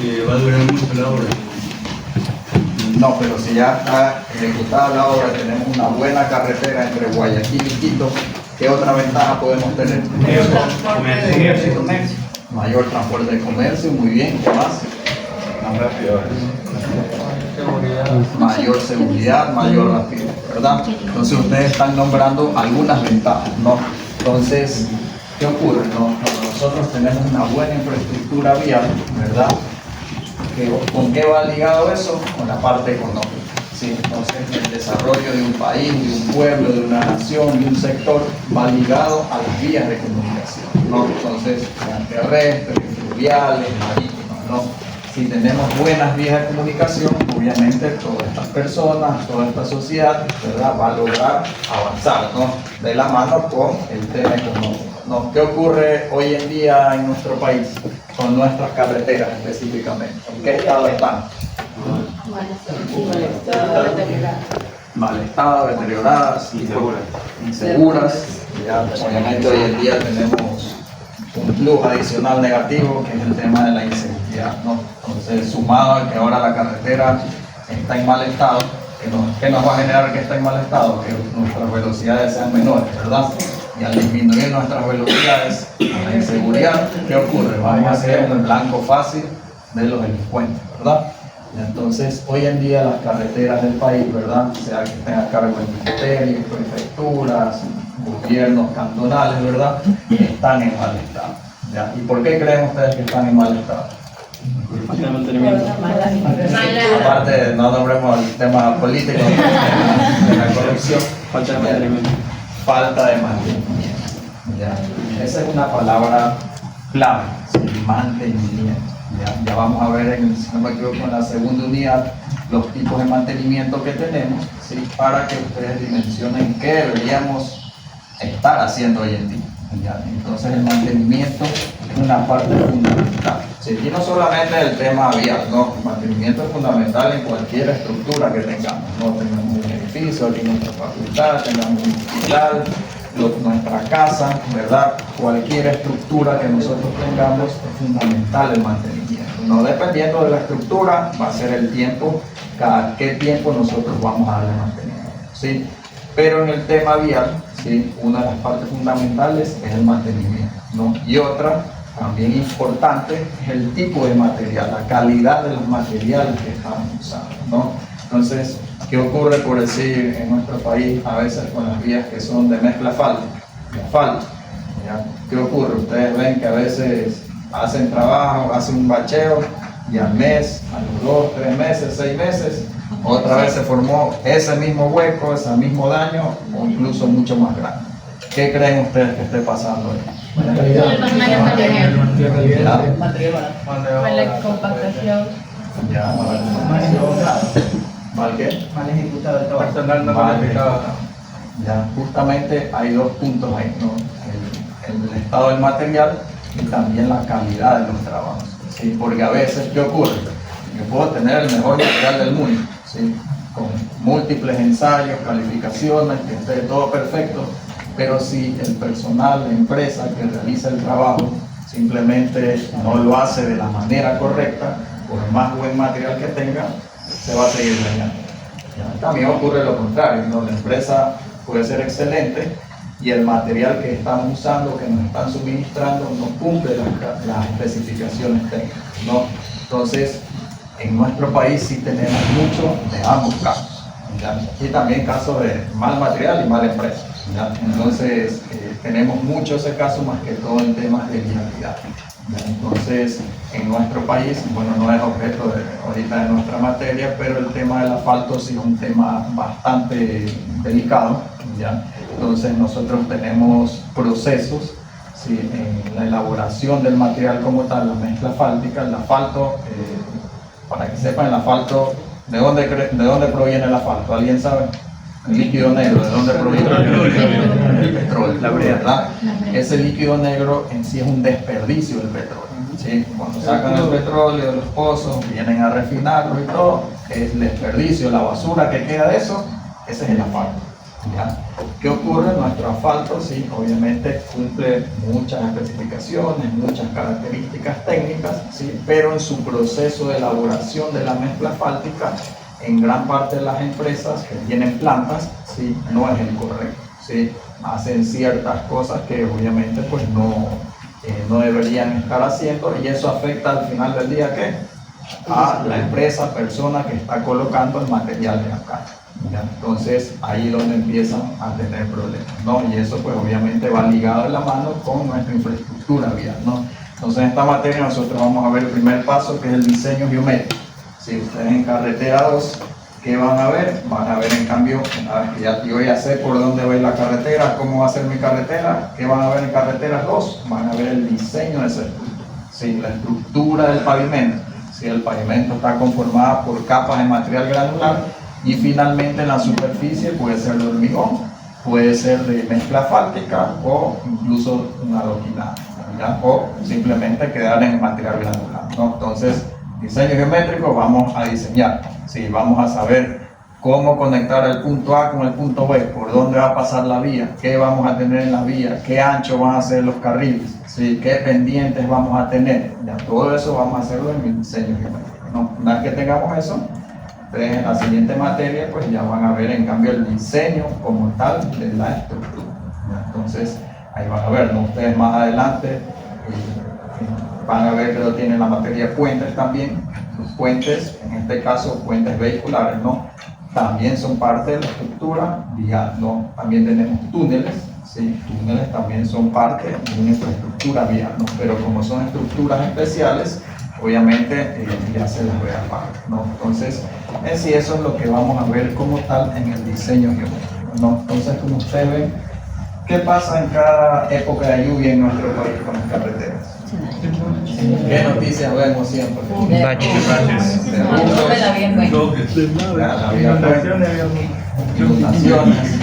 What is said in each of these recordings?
que va a durar mucho la obra. No, pero si ya está ejecutada la obra, tenemos una buena carretera entre Guayaquil y Quito, ¿qué otra ventaja podemos tener? Mayor transporte de comercio, muy bien, ¿qué más? Más rápido. Mayor seguridad, mayor rapidez, ¿verdad? Entonces ustedes están nombrando algunas ventajas, ¿no? Entonces, ¿qué ocurre? No? Nosotros tenemos una buena infraestructura vial, ¿verdad? ¿Con qué va ligado eso? Con la parte económica. ¿Sí? Entonces, el desarrollo de un país, de un pueblo, de una nación, de un sector, va ligado a las vías de comunicación, ¿no? Entonces, sean terrestres, fluviales, marítimas, ¿no? Si tenemos buenas vías de comunicación, obviamente todas estas personas, toda esta sociedad, ¿verdad?, va a lograr avanzar, ¿no?, de la mano con el tema económico, ¿no? ¿Qué ocurre hoy en día en nuestro país con nuestras carreteras específicamente? ¿En qué estado están? Mal estado, deterioradas, inseguras. Ya, obviamente hoy en día tenemos un plus adicional negativo, que es el tema de la inseguridad, ¿no? Entonces, sumado a que ahora la carretera está en mal estado, ¿qué nos va a generar que está en mal estado? Que nuestras velocidades sean menores, ¿verdad? Y al disminuir nuestras velocidades, la inseguridad, ¿qué ocurre? Vamos a ser un blanco fácil de los delincuentes, ¿verdad? Y entonces, hoy en día las carreteras del país, ¿verdad?, sea que estén a cargo de ministerios, prefecturas, gobiernos cantonales, ¿verdad?, están en mal estado, ¿ya? ¿Y por qué creen ustedes que están en mal estado? Falta de mantenimiento. Aparte, no nombremos el tema político de la corrupción. Falta de mantenimiento. Falta de mantenimiento, ¿ya? Esa es una palabra clave, ¿sí? Mantenimiento. Ya vamos a ver, si no me equivoco, en la segunda unidad, los tipos de mantenimiento que tenemos, ¿sí?, para que ustedes dimensionen qué deberíamos estar haciendo hoy en día, ¿ya? Entonces, el mantenimiento es una parte fundamental, ¿sí? Y no solamente el tema vial, ¿no? El mantenimiento es fundamental en cualquier estructura que tengamos, ¿no? Tengamos un edificio, aquí nuestra facultad, tengamos un hospital, nuestra casa, ¿verdad? Cualquier estructura que nosotros tengamos es fundamental el mantenimiento. No dependiendo de la estructura, va a ser el tiempo, cada qué tiempo nosotros vamos a darle mantenimiento, ¿sí? Pero en el tema vial, ¿sí?, una de las partes fundamentales es el mantenimiento, ¿no? Y otra, también importante, es el tipo de material, la calidad de los materiales que estamos usando, ¿no? Entonces, ¿qué ocurre, por decir, en nuestro país a veces con las vías que son de mezcla asfalto? ¿Ya? ¿Qué ocurre? Ustedes ven que a veces hacen trabajo, hacen un bacheo y al mes, a los 2, 3 meses, 6 meses, otra vez se formó ese mismo hueco, ese mismo daño o incluso mucho más grande. ¿Qué creen ustedes que esté pasando ahí? Mala compactación. Ya, ¿mal qué? Mal ejecutado el trabajo. Personal no calificado. Ya, justamente hay dos puntos ahí, ¿no? El estado del material y también la calidad de los trabajos, ¿sí? Porque a veces, ¿qué ocurre? Yo puedo tener el mejor material del mundo, ¿sí?, con múltiples ensayos, calificaciones, que esté todo perfecto, pero si el personal, la empresa que realiza el trabajo simplemente no lo hace de la manera correcta, por más buen material que tenga, se va a seguir dañando. ¿Ya? También ocurre lo contrario, ¿no? La empresa puede ser excelente y el material que estamos usando, que nos están suministrando, no cumple las especificaciones técnicas, ¿no? Entonces, en nuestro país sí tenemos mucho de ambos casos, ¿ya? Y también casos de mal material y mala empresa, ¿ya? Entonces, tenemos mucho ese caso, más que todo en temas de vialidad, ¿ya? Entonces, en nuestro país, bueno, no es objeto ahorita de nuestra materia, pero el tema del asfalto sí es un tema bastante delicado, ¿ya? Entonces, nosotros tenemos procesos, ¿sí?, en la elaboración del material como tal, la mezcla asfáltica. El asfalto, para que sepan, el asfalto, ¿de dónde proviene el asfalto? ¿Alguien sabe? El líquido negro, ¿de dónde proviene? El petróleo, la verdad. Ese líquido negro en sí es un desperdicio del petróleo, ¿sí? Cuando sacan el petróleo de los pozos, vienen a refinarlo y todo, es el desperdicio, la basura que queda de eso, ese es el asfalto. ¿ya? ¿Qué ocurre? Nuestro asfalto, sí, obviamente cumple muchas especificaciones, muchas características técnicas, sí, pero en su proceso de elaboración de la mezcla asfáltica, en gran parte de las empresas que tienen plantas, sí, no es el correcto, sí, hacen ciertas cosas que obviamente pues no deberían estar haciendo, y eso afecta al final del día ¿qué? A la empresa, persona que está colocando el material de acá. ¿Ya? Entonces ahí es donde empiezan a tener problemas, ¿no? Y eso pues obviamente va ligado de la mano con nuestra infraestructura vial, ¿no? Entonces en esta materia nosotros vamos a ver el primer paso, que es el diseño geométrico. Si ustedes en carretera 2, ¿qué van a ver? Van a ver en cambio, una vez que yo ya sé por dónde va a ir la carretera, cómo va a ser mi carretera, ¿qué van a ver en carreteras 2? Van a ver el diseño de esa estructura, ¿sí? La estructura del pavimento. Si el pavimento está conformado por capas de material granular, y finalmente en la superficie puede ser de hormigón, puede ser de mezcla asfáltica o incluso un adoquinado, ¿ya? O simplemente quedar en el material granular, ¿no? Entonces, diseño geométrico, vamos a diseñar, ¿sí? Vamos a saber cómo conectar el punto A con el punto B, por dónde va a pasar la vía, qué vamos a tener en la vía, qué ancho van a ser los carriles, ¿sí? Qué pendientes vamos a tener, ya todo eso vamos a hacerlo en el diseño geométrico, ¿no? Una vez que tengamos eso, entonces en la siguiente materia pues ya van a ver en cambio el diseño como tal de la estructura, ¿ya? Entonces ahí van a ver, ¿no? Ustedes más adelante van a ver que lo tienen la materia puentes también. Los puentes, en este caso puentes vehiculares, ¿no? También son parte de la estructura vial, ¿no? También tenemos túneles, ¿sí? Túneles también son parte de una infraestructura vial, ¿no? Pero como son estructuras especiales, obviamente ya se las ve aparte, ¿no? Entonces, en sí eso es lo que vamos a ver como tal en el diseño geométrico, ¿no? Entonces, como ustedes ven, ¿qué pasa en cada época de lluvia en nuestro país con las carreteras? ¿Qué noticias vemos siempre? Baches. Inundaciones.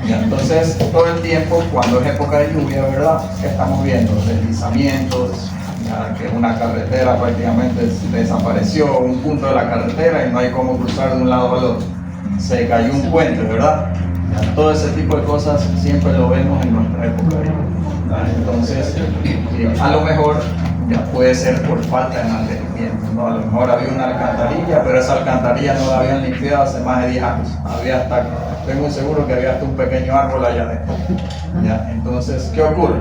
Ya, entonces, todo el tiempo, cuando es época de lluvia, ¿verdad? ¿Qué estamos viendo? Deslizamientos, ya que una carretera prácticamente desapareció, un punto de la carretera y no hay cómo cruzar de un lado al otro. Se cayó un puente, ¿verdad? Ya, todo ese tipo de cosas siempre lo vemos en nuestra época de lluvia. Entonces, a lo mejor ya puede ser por falta de mantenimiento, ¿no? A lo mejor había una alcantarilla, pero esa alcantarilla no la habían limpiado hace más de 10 años. Había hasta, estoy muy seguro que había hasta un pequeño árbol allá adentro. ¿Ya? Entonces, ¿qué ocurre?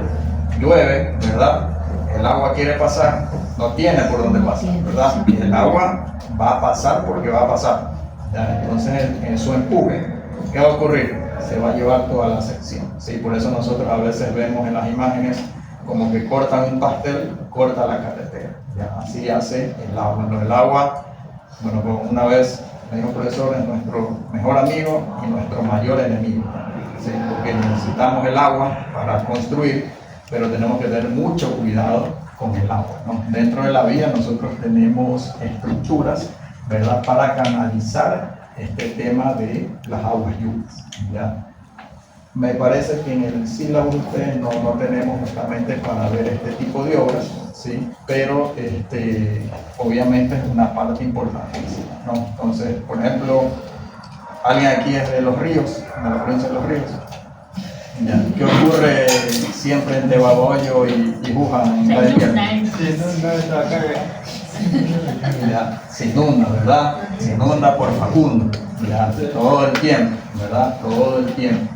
Llueve, ¿verdad? El agua quiere pasar, no tiene por dónde pasar, ¿verdad? Y el agua va a pasar porque va a pasar. ¿Ya? Entonces, en su empuje, ¿qué va a ocurrir? Se va a llevar toda la sección. ¿Sí? Por eso nosotros a veces vemos en las imágenes como que cortan un pastel, corta la carretera. ¿Ya? Así hace el agua. El agua, bueno, como una vez me dijo un profesor, es nuestro mejor amigo y nuestro mayor enemigo. ¿Sí? Porque necesitamos el agua para construir, pero tenemos que tener mucho cuidado con el agua, ¿no? Dentro de la vía nosotros tenemos estructuras, ¿verdad?, para canalizar este tema de las aguas lluvias, ¿ya? Me parece que en el sílabo ustedes no tenemos justamente para ver este tipo de obras, ¿sí? Pero obviamente es una parte importantísima, ¿no? Entonces, por ejemplo, alguien aquí es de Los Ríos, de la provincia de Los Ríos. ¿Ya? ¿Qué ocurre siempre entre Baboyo y Juján? Ya, se inunda, ¿verdad? Se inunda por Facundo, ya, todo el tiempo, ¿verdad? Todo el tiempo.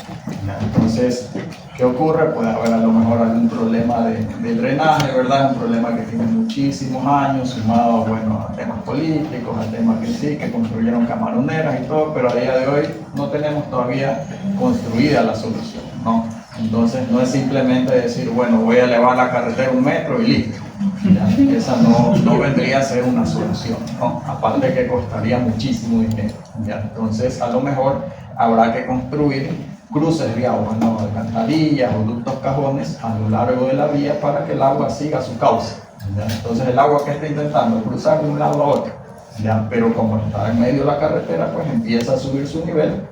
Ya, entonces, ¿qué ocurre? Puede haber a lo mejor algún problema de drenaje, ¿verdad? Un problema que tiene muchísimos años, sumado, bueno, a temas políticos, a temas que sí, que construyeron camaroneras y todo, pero a día de hoy no tenemos todavía construida la solución, ¿no? Entonces, no es simplemente decir, bueno, voy a elevar la carretera 1 metro y listo. Ya, esa no vendría a ser una solución, ¿no? Aparte que costaría muchísimo dinero, ¿ya? Entonces, a lo mejor habrá que construir cruces de agua, ¿no? Alcantarillas o ductos cajones a lo largo de la vía para que el agua siga su cauce, ¿ya? Entonces, el agua que está intentando cruzar de un lado a otro, ¿ya? Pero como está en medio de la carretera, pues empieza a subir su nivel,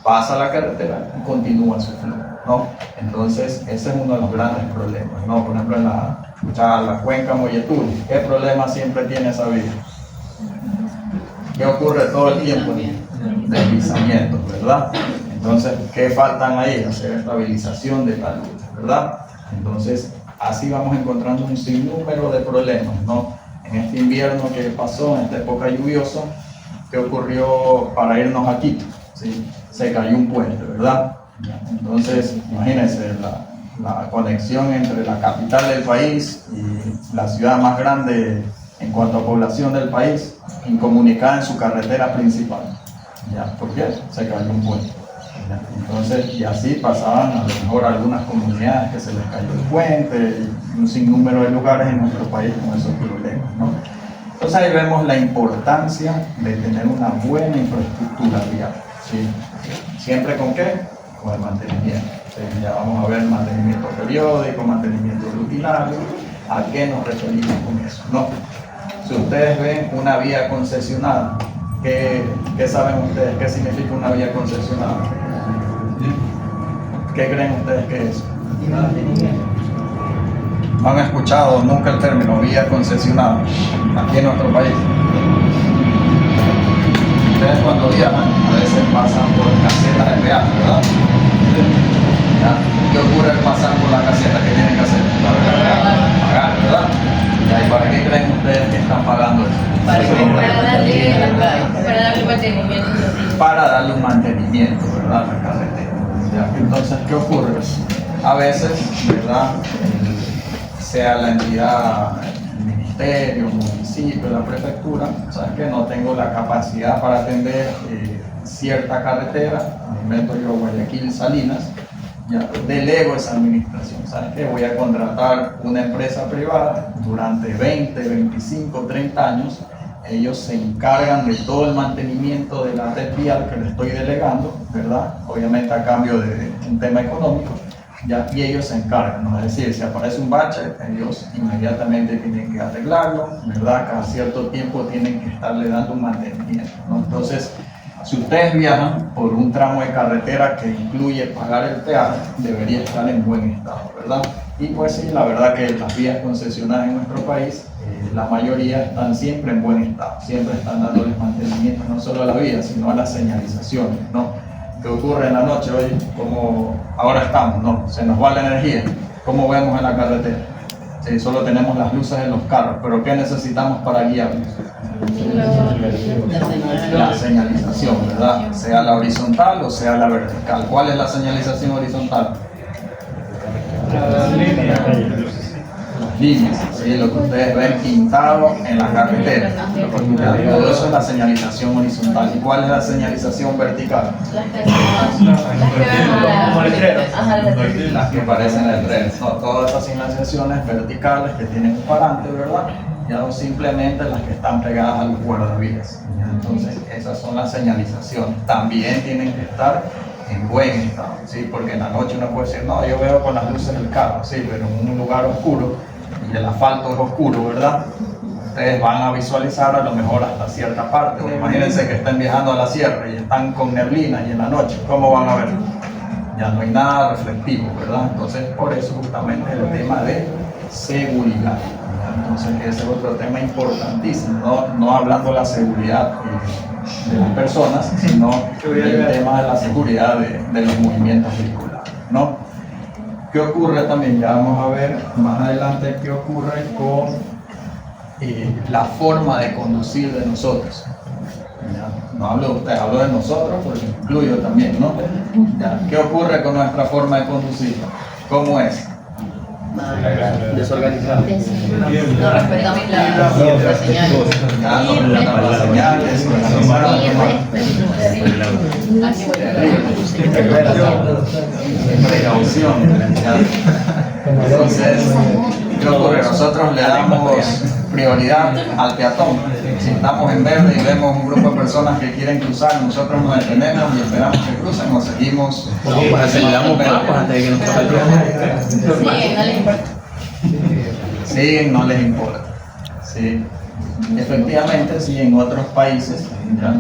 pasa la carretera y continúa su flujo, ¿no? Entonces, ese es uno de los grandes problemas, ¿no? Por ejemplo, en la cuenca Molleturi, ¿qué problema siempre tiene esa vía? ¿Qué ocurre todo el tiempo? deslizamientos, ¿verdad? Entonces, ¿qué faltan ahí? Hacer estabilización de la luz, ¿verdad? Entonces, así vamos encontrando un sinnúmero de problemas, ¿no? En este invierno que pasó, en esta época lluviosa, ¿qué ocurrió para irnos a Quito? ¿Sí? Se cayó un puente, ¿verdad? Entonces, imagínense la conexión entre la capital del país y la ciudad más grande en cuanto a población del país, incomunicada en su carretera principal. ¿Ya? ¿Por qué? Se cayó un puente. ¿Ya? Entonces, y así pasaban a lo mejor algunas comunidades que se les cayó el puente, y un sinnúmero de lugares en nuestro país con esos problemas, ¿no? Entonces ahí vemos la importancia de tener una buena infraestructura vial, ¿sí? ¿Siempre con qué? Con el mantenimiento. ¿Sí? Ya vamos a ver mantenimiento periódico, mantenimiento rutinario. ¿A qué nos referimos con eso? ¿No? Si ustedes ven una vía concesionada, ¿qué saben ustedes? ¿Qué significa una vía concesionada? ¿Qué creen ustedes que es? ¿No han escuchado nunca el término vía concesionada aquí en nuestro país? Ustedes cuando viajan a veces pasan por casetas de peaje, ¿verdad? ¿Ya? ¿Qué ocurre al pasar por la caseta? ¿Qué tienen que hacer? Pagar, ¿verdad? ¿Y para qué creen ustedes que están pagando eso? Para darle mantenimiento. Para darle un mantenimiento, ¿verdad? A la carretera. ¿Ya? Entonces, ¿qué ocurre? A veces, ¿verdad? Sea la entidad, el ministerio, el municipio, la prefectura, ¿sabes qué? No tengo la capacidad para atender cierta carretera, me invento yo Guayaquil, Salinas, ya delego esa administración, ¿sabes qué? Voy a contratar una empresa privada durante 20, 25, 30 años, ellos se encargan de todo el mantenimiento de la red vial que le estoy delegando, ¿verdad? Obviamente a cambio de un tema económico. ¿Ya? Y ellos se encargan, ¿no? Es decir, si aparece un bache, ellos inmediatamente tienen que arreglarlo, ¿verdad? Cada cierto tiempo tienen que estarle dando un mantenimiento, ¿no? Entonces, si ustedes viajan por un tramo de carretera que incluye pagar el peaje, debería estar en buen estado, ¿verdad? Y pues sí, la verdad que las vías concesionadas en nuestro país, la mayoría están siempre en buen estado, siempre están dándoles mantenimiento no solo a la vía, sino a las señalizaciones, ¿no? ¿Qué ocurre en la noche hoy? Como ahora estamos, ¿no? Se nos va la energía. ¿Cómo vemos en la carretera? Sí, solo tenemos las luces en los carros, pero ¿qué necesitamos para guiarnos? La señalización, ¿verdad? Sea la horizontal o sea la vertical. ¿Cuál es la señalización horizontal? Las líneas, ¿sí? Lo que ustedes ven pintado en la carretera. Todo eso es la señalización horizontal. ¿Y cuál es la señalización vertical? Las que aparecen en el tren. No, todas esas señalizaciones verticales que tienen un parante, ¿verdad? Ya no simplemente las que están pegadas a los guardavías. Entonces, esas son las señalizaciones. También tienen que estar en buen estado, ¿sí? Porque en la noche uno puede decir, no, yo veo con las luces del carro, sí, pero en un lugar oscuro y el asfalto es oscuro, ¿verdad? Ustedes van a visualizar a lo mejor hasta cierta parte. O imagínense que estén viajando a la sierra y están con neblina y en la noche, ¿cómo van a ver? Ya no hay nada reflectivo, ¿verdad? Entonces, por eso justamente el tema de seguridad. Entonces, ese es otro tema importantísimo, no hablando de la seguridad de las personas, sino el tema de la seguridad de los movimientos vehiculares, ¿no? ¿Qué ocurre también? Ya vamos a ver más adelante qué ocurre con la forma de conducir de nosotros. ¿Ya? No hablo de ustedes, hablo de nosotros, porque incluyo también, ¿no? ¿Ya? ¿Qué ocurre con nuestra forma de conducir? ¿Cómo es? Desorganizado. No respetamos las señales. Ya no respetamos las señales, precaución. Entonces, ¿qué ocurre? Nosotros le damos prioridad al peatón. Si estamos en verde y vemos un grupo de personas que quieren cruzar, nosotros nos detenemos y esperamos que crucen o seguimos. Aceleramos antes de que nos pase el tiempo. Sí, no les importa. Siguen, no les importa. Sí. Efectivamente, sí, en otros países, ya,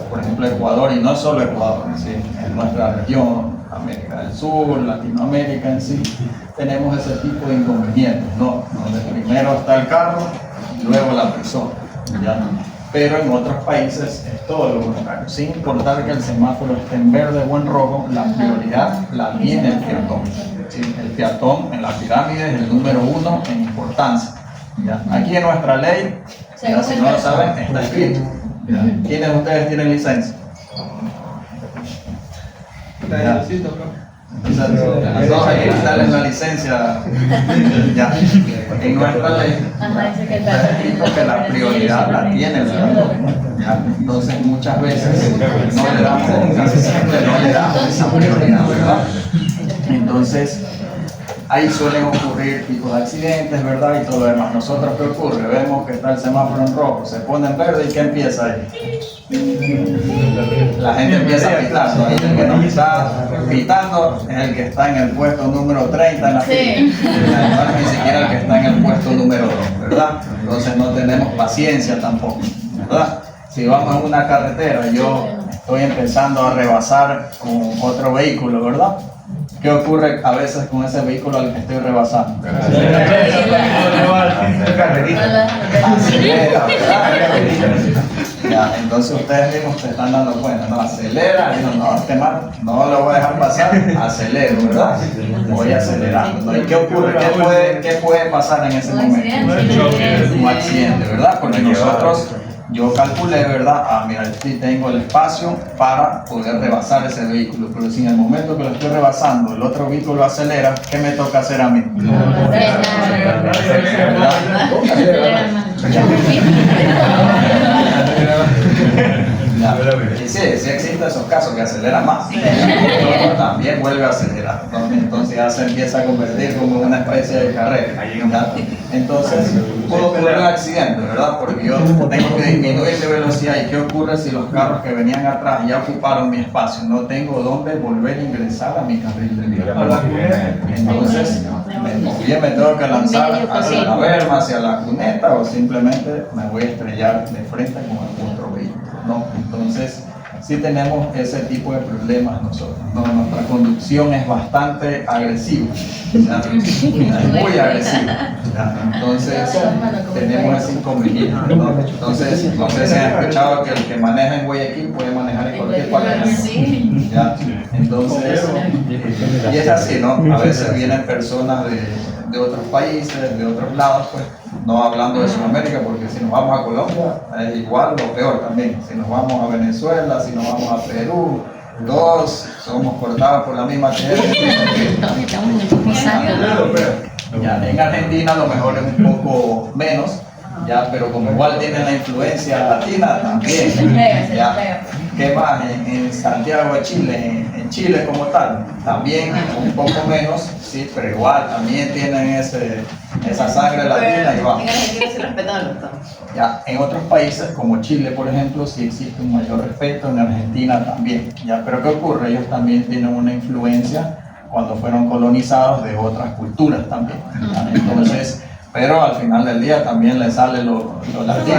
por ejemplo Ecuador, y no solo Ecuador, ¿sí? En nuestra región, América del Sur, Latinoamérica en sí, tenemos ese tipo de inconvenientes, ¿no? Donde primero está el carro y luego la persona. ¿Ya? pero en otros países es todo lo contrario. Sin importar que el semáforo esté en verde o en rojo, la prioridad la tiene el peatón. ¿Sí? El peatón en la pirámide es el número 1 en importancia. ¿Ya? Aquí en nuestra ley, ya, si no lo saben, está escrito. ¿Ya? ¿Quiénes de ustedes tienen licencia? Ya. Entonces, todos hay que darles la licencia. Ya. En nuestra ley está escrito que la prioridad la tiene el peatón. ¿Ya? Entonces muchas veces no le damos, casi siempre no le damos esa prioridad, ¿verdad? Entonces ahí suelen ocurrir tipos de accidentes, ¿verdad? Y todo lo demás. Nosotros, ¿qué ocurre? Vemos que está el semáforo en rojo, se pone en verde y ¿qué empieza ahí? La gente empieza a pitar, ¿no? Y el que no está pitando es el que está en el puesto número 30 en la fila. No es ni siquiera el que está en el puesto número 2, ¿verdad? Entonces no tenemos paciencia tampoco, ¿verdad? Si vamos en una carretera, yo estoy empezando a rebasar con otro vehículo, ¿verdad? ¿Qué ocurre a veces con ese vehículo al que estoy rebasando? Acelera, ¿verdad? Ya, entonces ustedes mismos se están dando cuenta, ¿no? Acelera, y no, este man no lo voy a dejar pasar, acelero, ¿verdad? Voy acelerando, ¿no? ¿Y qué ocurre? ¿Qué puede pasar en ese momento? Un accidente, ¿verdad? Porque nosotros, yo calculé, ¿verdad? Mira, sí tengo el espacio para poder rebasar ese vehículo, pero si en el momento que lo estoy rebasando el otro vehículo acelera, ¿qué me toca hacer a mí? Y sí existen esos casos que acelera más, pero también vuelve a acelerar, ¿no? Entonces ya se empieza a convertir como una especie de carrera, ¿ya? Entonces puedo ocurrir un accidente, ¿verdad? Porque yo tengo que disminuir de velocidad. ¿Y qué ocurre si los carros que venían atrás ya ocuparon mi espacio? No tengo dónde volver a ingresar a mi carril de vida. Entonces bien me tengo que lanzar hacia la berma, hacia la cuneta, o simplemente me voy a estrellar de frente con algún otro vehículo, ¿no? Entonces sí tenemos ese tipo de problemas nosotros, ¿no? Nuestra conducción es bastante agresiva, ¿ya? Es muy agresiva, ¿ya? Entonces tenemos ese inconveniente, ¿no? Entonces no sé si han escuchado que el que maneja en Guayaquil puede manejar en cualquier parte, ¿ya? Entonces, y es así, ¿no? A veces vienen personas de otros países, de otros lados, pues, no hablando de Sudamérica, porque si nos vamos a Colombia es igual o peor también. Si nos vamos a Venezuela, si nos vamos a Perú, todos somos cortados por la misma tijera. Ya, en Argentina a lo mejor es un poco menos, ya, pero como igual tienen la influencia latina también. Ya. ¿Qué más? En Santiago de Chile, en Chile como tal, también un poco menos, sí, pero igual también tienen esa sangre latina y va. En Argentina se respetan los dos. Ya, en otros países como Chile, por ejemplo, sí existe un mayor respeto, en Argentina también. Ya, pero ¿qué ocurre? Ellos también tienen una influencia cuando fueron colonizados de otras culturas también. Ya, entonces, pero al final del día también les sale lo latino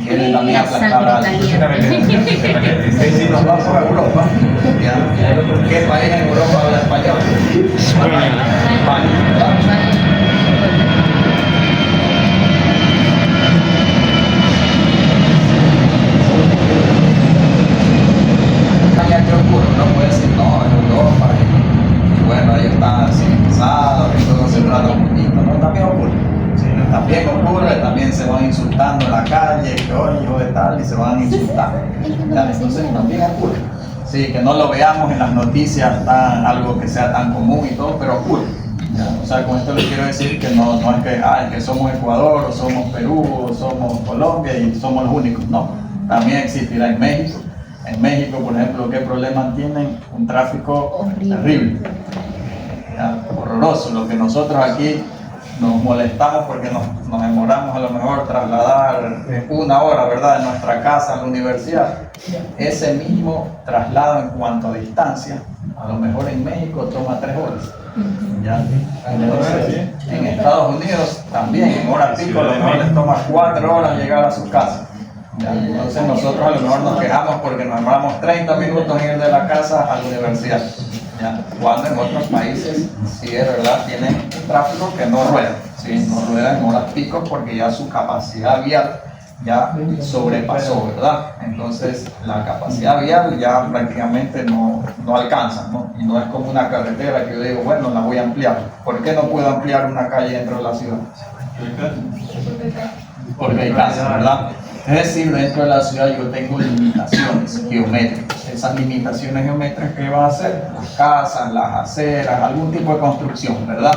y quieren también aplastar a alguien. Si nos vamos a Europa, ¿ya? ¿Qué país en Europa habla español? España. ¿Qué ocurre? Uno puede decir, no, en Europa, y bueno, ellos están civilizados, y todo se trata bonito, ¿no? También ocurre. Sí, también ocurre, también se van insultando en la calle, que oye, hijo de tal, y se van insultando. ¿Ya? Entonces también ocurre. Sí, que no lo veamos en las noticias algo que sea tan común y todo, pero ocurre. ¿Ya? O sea, con esto les quiero decir que no es que somos Ecuador, o somos Perú, o somos Colombia y somos los únicos. No, también existirá en México. En México, por ejemplo, ¿qué problemas tienen? Un tráfico terrible, ya, horroroso. Lo que nosotros aquí nos molestamos porque nos demoramos a lo mejor trasladar 1 hora, ¿verdad?, de nuestra casa a la universidad. Ese mismo traslado en cuanto a distancia, a lo mejor en México toma 3 horas. ¿Ya? Entonces, en Estados Unidos también, en hora pico, a lo mejor les toma 4 horas llegar a su casa. ¿Ya? Entonces nosotros a lo mejor nos quejamos porque nos demoramos 30 minutos en ir de la casa a la universidad. ¿Ya? Cuando en otros países, sí es verdad, tienen un tráfico que no rueda, ¿sí? No rueda en horas pico porque ya su capacidad vial ya sobrepasó, ¿verdad? Entonces la capacidad vial ya prácticamente no alcanza, ¿no? Y no es como una carretera que yo digo, bueno, la voy a ampliar. ¿Por qué no puedo ampliar una calle dentro de la ciudad? Porque hay casas, ¿verdad? Es decir, dentro de la ciudad yo tengo limitaciones geométricas. Esas limitaciones geométricas, ¿qué van a hacer? Las casas, las aceras, algún tipo de construcción, ¿verdad?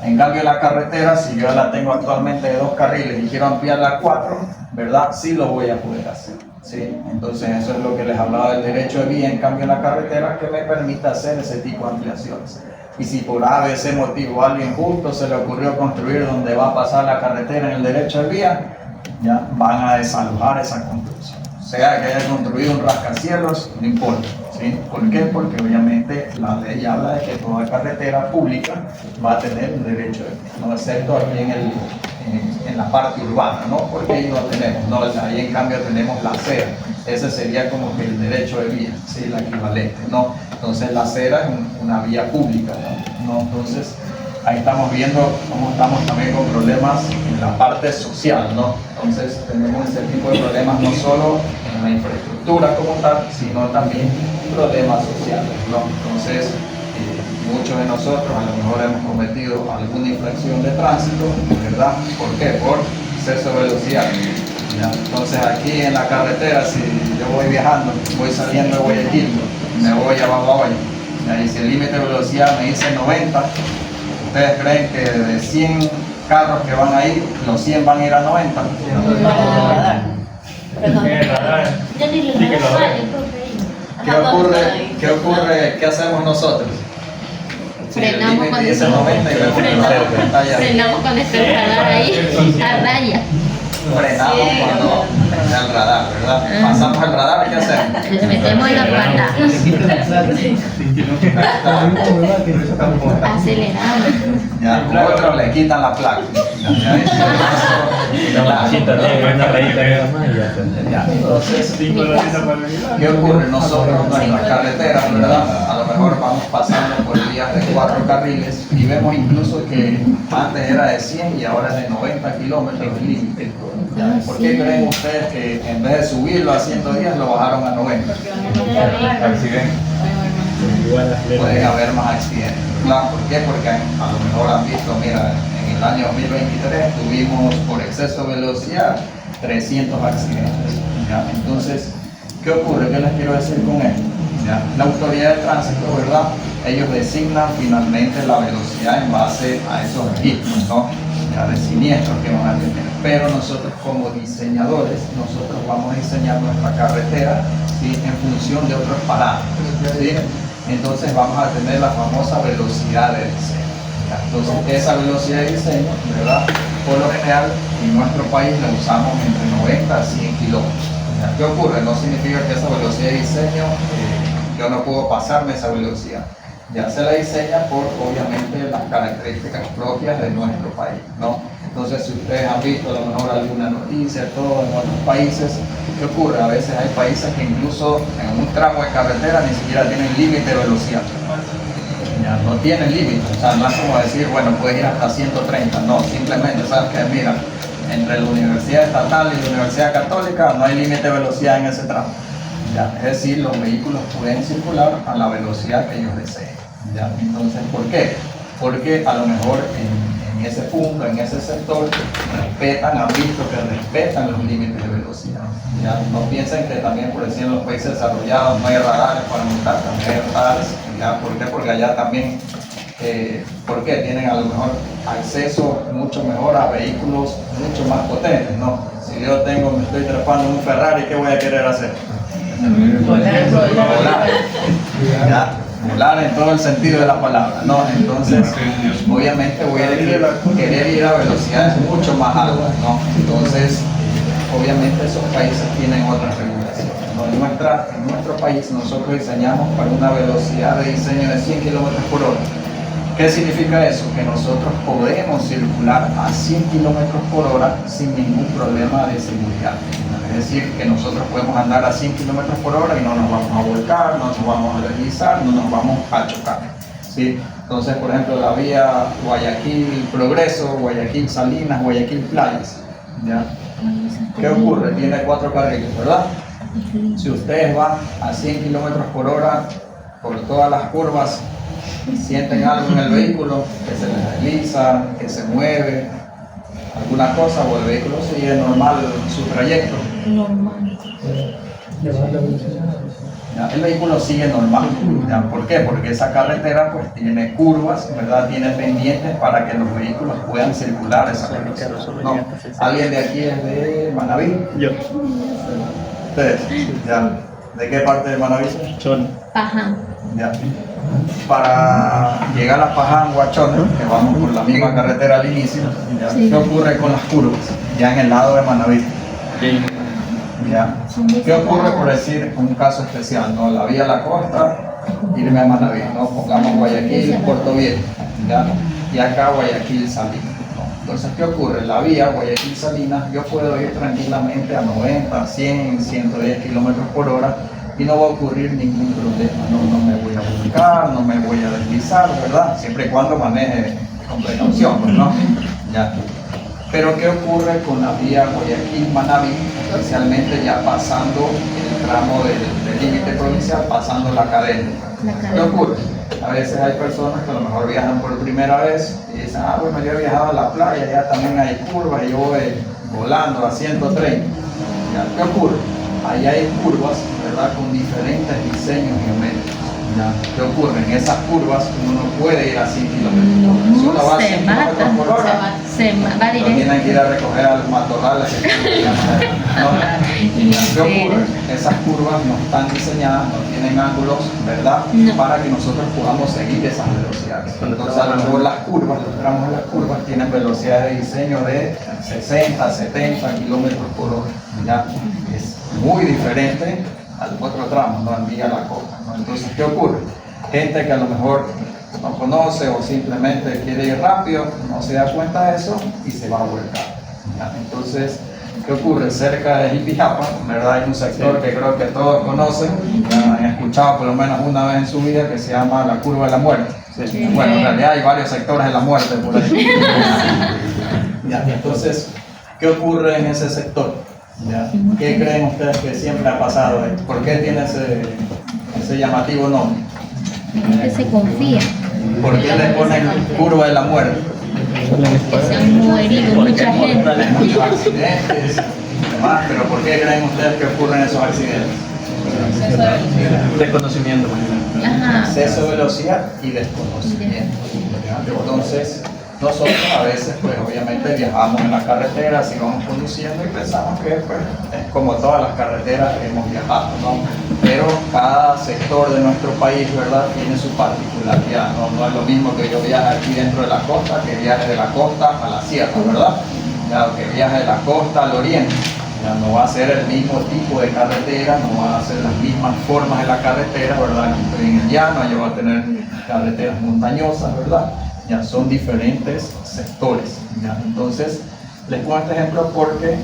En cambio, la carretera, si yo la tengo actualmente de 2 carriles y quiero ampliarla a 4, ¿verdad? Sí lo voy a poder hacer, ¿sí? Entonces, eso es lo que les hablaba del derecho de vía. En cambio, la carretera, que me permite hacer ese tipo de ampliaciones. Y si por A, B, C motivo a alguien justo se le ocurrió construir donde va a pasar la carretera en el derecho de vía, ya van a desalojar esa construcción. Sea que haya construido un rascacielos, no importa, ¿sí? ¿Por qué? Porque obviamente la ley habla de que toda carretera pública va a tener un derecho de vía, ¿no? Excepto aquí en la parte urbana, ¿no? Porque ahí no tenemos, ¿no? Ahí en cambio tenemos la acera. Ese sería como que el derecho de vía, ¿sí? La equivalente, ¿no? Entonces la acera es una vía pública, ¿no? Entonces ahí estamos viendo cómo estamos también con problemas en la parte social, ¿no? Entonces tenemos ese tipo de problemas no solo en la infraestructura como tal, sino también problemas sociales, ¿no? Entonces muchos de nosotros a lo mejor hemos cometido alguna infracción de tránsito, ¿verdad? ¿Por qué? Por exceso de velocidad. ¿Ya? Entonces aquí en la carretera, si yo voy viajando, voy saliendo de Guayaquil, me voy a Babahoyo, y si el límite de velocidad me dice 90, ¿ustedes creen que de 100 carros que van a ir, los 100 van a ir a 90? ¿Qué ocurre? ¿Qué hacemos nosotros? Frenamos cuando dice 90 y vemos que la pantalla. Frenamos cuando está el radar ahí, a raya. Frenamos cuando está el radar, ¿verdad? Pasamos el radar, ¿qué hacemos? Les metemos en la pata. Aceleramos. Ya, otros le quitan la placa. Entonces, ¿qué ocurre? Nosotros en nuestras carreteras, ¿verdad? A lo mejor vamos pasando por vías de 4 carriles y vemos incluso que antes era de 100 y ahora es de 90 kilómetros el límite. ¿Por qué creen ustedes que en vez de subirlo a 110 lo bajaron a 90? Pueden haber más accidentes, ¿verdad? ¿Por qué? Porque a lo mejor han visto, mira, en el año 2023 tuvimos por exceso de velocidad 300 accidentes, ¿ya? Entonces, ¿qué ocurre? ¿Qué les quiero decir con esto? ¿Ya? La autoridad de tránsito, ¿verdad? Ellos designan finalmente la velocidad en base a esos registros, ¿no? Ya, de siniestros que van a tener. Pero nosotros como diseñadores, nosotros vamos a diseñar nuestra carretera, ¿sí? En función de otros parámetros, ¿sí? Entonces vamos a tener la famosa velocidad de diseño. ¿Ya? Entonces esa velocidad de diseño, ¿verdad? Por lo general en nuestro país la usamos entre 90 a 100 kilómetros. ¿Ya? ¿Qué ocurre? No significa que esa velocidad de diseño, yo no puedo pasarme esa velocidad. Ya se la diseña por, obviamente, las características propias de nuestro país, ¿no? Entonces, si ustedes han visto a lo mejor alguna noticia, todo en otros países, ¿qué ocurre? A veces hay países que incluso en un tramo de carretera ni siquiera tienen límite de velocidad. Ya, no tienen límite, o sea, no es como decir, bueno, puedes ir hasta 130, no, simplemente, ¿sabes qué? Mira, entre la Universidad Estatal y la Universidad Católica no hay límite de velocidad en ese tramo. Ya, es decir, los vehículos pueden circular a la velocidad que ellos deseen. ¿Ya? Entonces, ¿por qué? Porque a lo mejor en ese punto, en ese sector, han visto que respetan los límites de velocidad. ¿Ya? No piensen que también, por decir, en los países desarrollados no hay radares para multar, también hay radares. ¿Ya? ¿Por qué? Porque allá también, ¿por qué? Tienen a lo mejor acceso mucho mejor a vehículos mucho más potentes, ¿no? Si yo me estoy trepando en un Ferrari, ¿qué voy a querer hacer? Volar. ¿Ya? Volar en todo el sentido de la palabra, ¿no? Entonces, obviamente voy a querer ir a velocidades mucho más altas, ¿no? Entonces, obviamente esos países tienen otras regulaciones, ¿no? En nuestro país nosotros diseñamos para una velocidad de diseño de 100 kilómetros por hora. ¿Qué significa eso? Que nosotros podemos circular a 100 kilómetros por hora sin ningún problema de seguridad. Es decir, que nosotros podemos andar a 100 kilómetros por hora y no nos vamos a volcar, no nos vamos a deslizar, no nos vamos a chocar, ¿sí? Entonces, por ejemplo, la vía Guayaquil Progreso, Guayaquil Salinas, Guayaquil Playas, ¿Ya? ¿Qué ocurre? Tiene 4 carriles, ¿verdad? Si ustedes van a 100 kilómetros por hora por todas las curvas, sienten algo en el vehículo, que se les desliza, que se mueve, alguna cosa, o el vehículo sigue normal su trayecto. Normal. ¿Ya? El vehículo sigue normal. ¿Ya? ¿Por qué? Porque esa carretera pues tiene curvas, ¿verdad? Tiene pendientes para que los vehículos puedan circular esa velocidad. ¿No? ¿Alguien de aquí es de Manaví? Yo. ¿Ustedes? ¿Ya? ¿De qué parte de Manaví? Chon. Paja. ¿Ya? Para llegar a Paján, Huachón, que vamos por la misma carretera al inicio, ¿ya? Sí. ¿Qué ocurre con las curvas? Ya en el lado de Manaví. ¿Ya? ¿Qué ocurre por decir un caso especial? ¿No? La vía a la costa, irme a Manaví, ¿no? Pongamos Guayaquil, Puerto Viejo, ¿ya? Y acá Guayaquil, Salinas, ¿no? Entonces, ¿qué ocurre? La vía Guayaquil, Salinas, yo puedo ir tranquilamente a 90, 100, 110 kilómetros por hora y no va a ocurrir ningún problema, no me voy a volcar, no me voy a deslizar, ¿verdad? Siempre y cuando maneje con precaución, pues, ¿no? ¿Ya? Pero ¿qué ocurre con la vía Guayaquil-Manaví, especialmente ya pasando el tramo del límite provincial, pasando la cadena? ¿Qué ocurre? A veces hay personas que a lo mejor viajan por primera vez y dicen, bueno, yo he viajado a la playa, ya también hay curvas y yo voy volando a 130. ¿Ya? ¿Qué ocurre? Ahí hay curvas, ¿verdad?, con diferentes diseños geométricos. ¿Ya? ¿Qué ocurre? En esas curvas uno no puede ir a 100 kilómetros. Si uno va a 100 kilómetros por hora, va no tienen que ir a recoger a los matorrales. ¿No? ¿Qué ocurre? Esas curvas no están diseñadas, no tienen ángulos, ¿verdad? No. Para que nosotros podamos seguir esas velocidades. Entonces, a lo mejor las curvas, los tramos de las curvas tienen velocidades de diseño de 60, 70 kilómetros por hora. ¿Ya? Es muy diferente al otro tramo, ¿no? En vía a la costa, ¿no? Entonces, ¿qué ocurre? Gente que a lo mejor no conoce o simplemente quiere ir rápido, no se da cuenta de eso y se va a volcar. ¿Ya? Entonces, ¿qué ocurre? Cerca de Jipijapa, ¿verdad? Hay un sector que creo que todos conocen, ya han escuchado por lo menos una vez en su vida, que se llama la Curva de la Muerte. Sí. Bueno, en realidad hay varios sectores de la muerte por ahí. ¿Ya? Entonces, ¿qué ocurre en ese sector? ¿Ya? ¿Qué creen ustedes que siempre ha pasado ahí? ¿Por qué tiene ese llamativo nombre? Que se confía. ¿Por qué le ponen Curva de la Muerte? Que se han muerido mucha gente. Muchos accidentes, demás, pero ¿por qué creen ustedes que ocurren esos accidentes? Desconocimiento. Ajá. Exceso de velocidad y desconocimiento. ¿Ya? Entonces, nosotros a veces, pues obviamente viajamos en la carretera, así vamos conduciendo y pensamos que pues, es como todas las carreteras que hemos viajado, ¿no? Pero cada sector de nuestro país, ¿verdad?, tiene su particularidad, ¿no? No es lo mismo que yo viaje aquí dentro de la costa que viaje de la costa a la sierra, ¿verdad? Ya, que viaje de la costa al oriente. Ya no va a ser el mismo tipo de carretera, no van a ser las mismas formas de la carretera, ¿verdad? Aquí estoy en el llano, yo voy a tener carreteras montañosas, ¿verdad? Ya son diferentes sectores. ¿Ya? Entonces, les pongo este ejemplo porque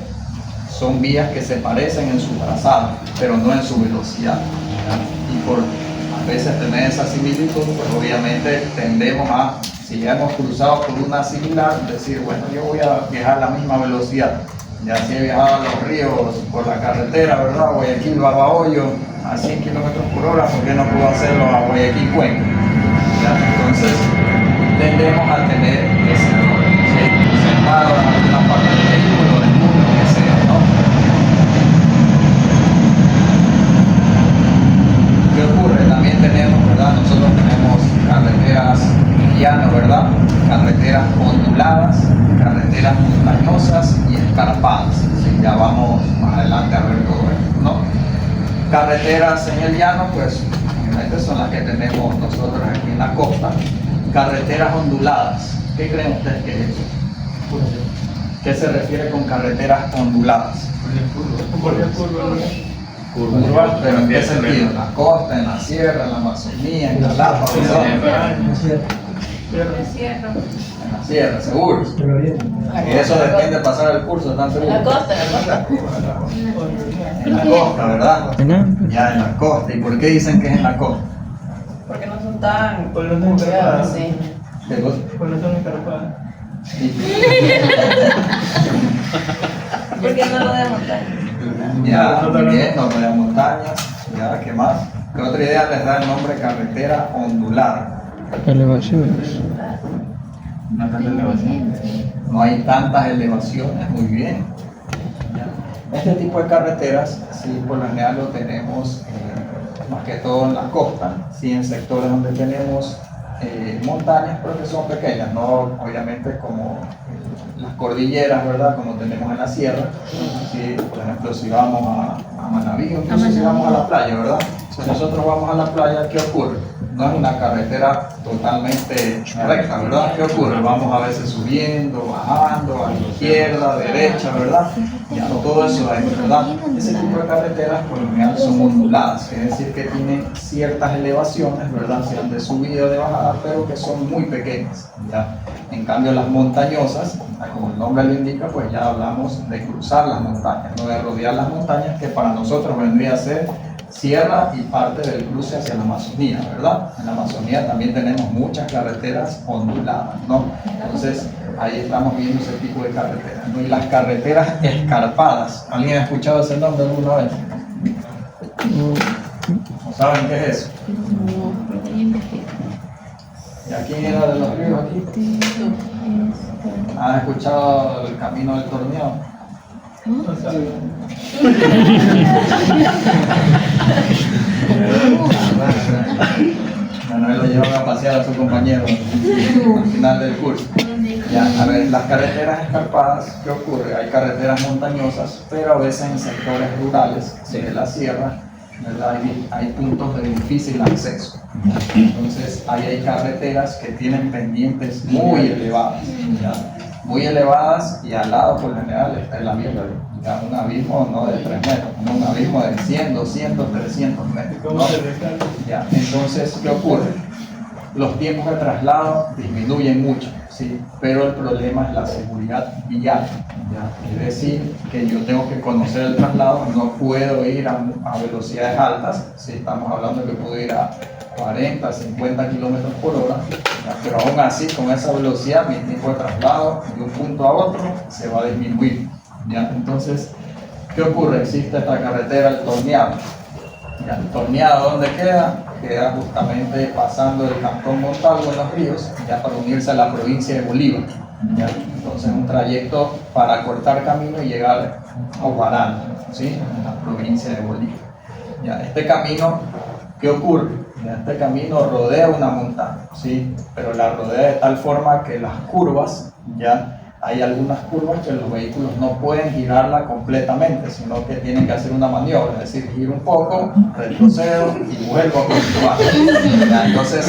son vías que se parecen en su trazado, pero no en su velocidad. ¿Ya? Y por a veces tener esa similitud, pues obviamente tendemos a, si ya hemos cruzado por una similar, decir, bueno, yo voy a viajar a la misma velocidad. Ya si he viajado a los ríos por la carretera, ¿verdad? Guayaquil, Babahoyo, a 100 kilómetros por hora, ¿por qué no puedo hacerlo a Guayaquil, Cuenca? ¿Ya? Entonces, tendemos a tener ese error, ¿sí? Sentado en alguna parte del vehículo, del mundo, que sea, ¿no? ¿Qué ocurre? También tenemos, ¿verdad? Nosotros tenemos carreteras llanas, ¿verdad? Carreteras onduladas, carreteras montañosas y escarpadas. ¿Sí? Ya vamos más adelante a ver todo esto, ¿no? Carreteras en el llano, pues, obviamente son las que tenemos nosotros aquí en la costa. Carreteras onduladas. ¿Qué creen ustedes que es eso? ¿Qué se refiere con carreteras onduladas? Curvas, pero ¿en qué sentido? En la costa, en la sierra, en la Amazonía, en Galápagos, en la sierra, seguro. Y eso depende de pasar el curso, ¿están seguros? En la costa, En la costa, ¿verdad? Ya en la costa. ¿Y por qué dicen que es en la costa? porque no son tan Pues no son cuidados, escarpadas. sí. ¿Qué cosa? Pues no son escarpadas. que no lo de montaña. Ya, muy bien, no rodea montañas. Ya, ¿qué más? ¿Qué otra idea les da el nombre carretera ondulada? Elevaciones. No hay tantas elevaciones. No hay tantas elevaciones, muy bien. Ya. Este tipo de carreteras, sí, por lo general lo tenemos más que todo en la costa, sí, en sectores donde tenemos montañas, pero que son pequeñas, no obviamente como las cordilleras, ¿verdad? Como tenemos en la sierra. Sí, por ejemplo, si vamos a Manabí, o incluso si vamos a la playa, ¿verdad? Si nosotros vamos a la playa, ¿qué ocurre? No es una carretera totalmente recta, ¿verdad? ¿Qué ocurre? Vamos a veces subiendo, bajando, a la izquierda, derecha, ¿verdad? Ya no todo eso hay, ¿verdad? Ese tipo de carreteras por lo general son onduladas, es decir, que tienen ciertas elevaciones, ¿verdad? Sean de subida o de bajada, pero que son muy pequeñas, ¿ya? En cambio, las montañosas, como el nombre lo indica, pues ya hablamos de cruzar las montañas, no de rodear las montañas, que para nosotros vendría a ser sierra y parte del cruce hacia la Amazonía, ¿verdad? En la Amazonía también tenemos muchas carreteras onduladas, ¿no? Entonces, ahí estamos viendo ese tipo de carreteras, ¿no? Y las carreteras escarpadas, ¿alguien ha escuchado ese nombre alguna vez? ¿No saben qué es eso? No, pero voy a investigar. ¿Y a quién era de los ríos aquí? ¿Han escuchado el camino del torneado? Bueno, él lo llevan a pasear a su compañero al final del curso. Ya, a ver, las carreteras escarpadas, ¿qué ocurre? Hay carreteras montañosas, pero a veces en sectores rurales de la sierra, ¿verdad? Hay puntos de difícil acceso. Entonces, ahí hay carreteras que tienen pendientes muy elevadas, ¿ya? Muy elevadas, y al lado por lo general está el abismo, ya un abismo no de 3 metros, no un abismo de 100, 200, 300 metros, ¿no? Ya, entonces, ¿qué ocurre? Los tiempos de traslado disminuyen mucho, ¿sí? Pero el problema es la seguridad vial, ¿ya? Es decir, que yo tengo que conocer el traslado, no puedo ir a velocidades altas, ¿sí? Estamos hablando que puedo ir a 40, 50 kilómetros por hora, ¿ya? Pero aún así, con esa velocidad, mi tiempo de traslado de un punto a otro se va a disminuir, ¿ya? Entonces, ¿qué ocurre? Existe esta carretera, el Torneado. ¿Ya? El Torneado, ¿dónde queda? Queda justamente pasando el cantón Montalvo en los ríos, ya para unirse a la provincia de Bolívar, ¿ya? Entonces, un trayecto para cortar camino y llegar a Huarán, ¿sí? En la provincia de Bolívar. ¿Ya? Este camino, ¿qué ocurre? Este camino rodea una montaña, ¿sí? Pero la rodea de tal forma que las curvas, ya hay algunas curvas que los vehículos no pueden girarla completamente, sino que tienen que hacer una maniobra, es decir, giro un poco, retrocedo y vuelvo a continuar. ¿Ya? Entonces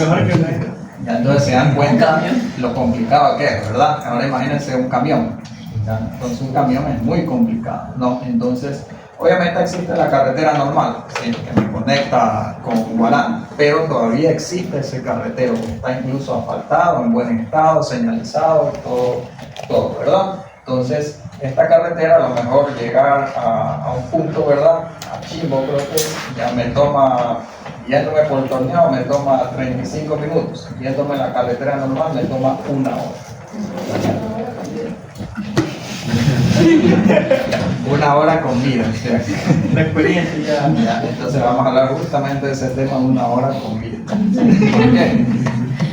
se dan cuenta lo complicado que es, ¿verdad? Ahora imagínense un camión, ¿ya? Entonces un camión es muy complicado, ¿no? Entonces, obviamente existe la carretera normal, ¿sí? Que me conecta con Guarán, pero todavía existe ese carretero que está incluso asfaltado, en buen estado, señalizado, todo, ¿verdad? Entonces, esta carretera, a lo mejor llegar a un punto, ¿verdad? A Chimbo, creo que ya me toma, yéndome por el Torneado, me toma 35 minutos, yéndome la carretera normal, me toma 1 hora. 1 hora con vida, o sea, la experiencia ya. Entonces vamos a hablar justamente de ese tema, 1 hora con vida. ¿Por qué?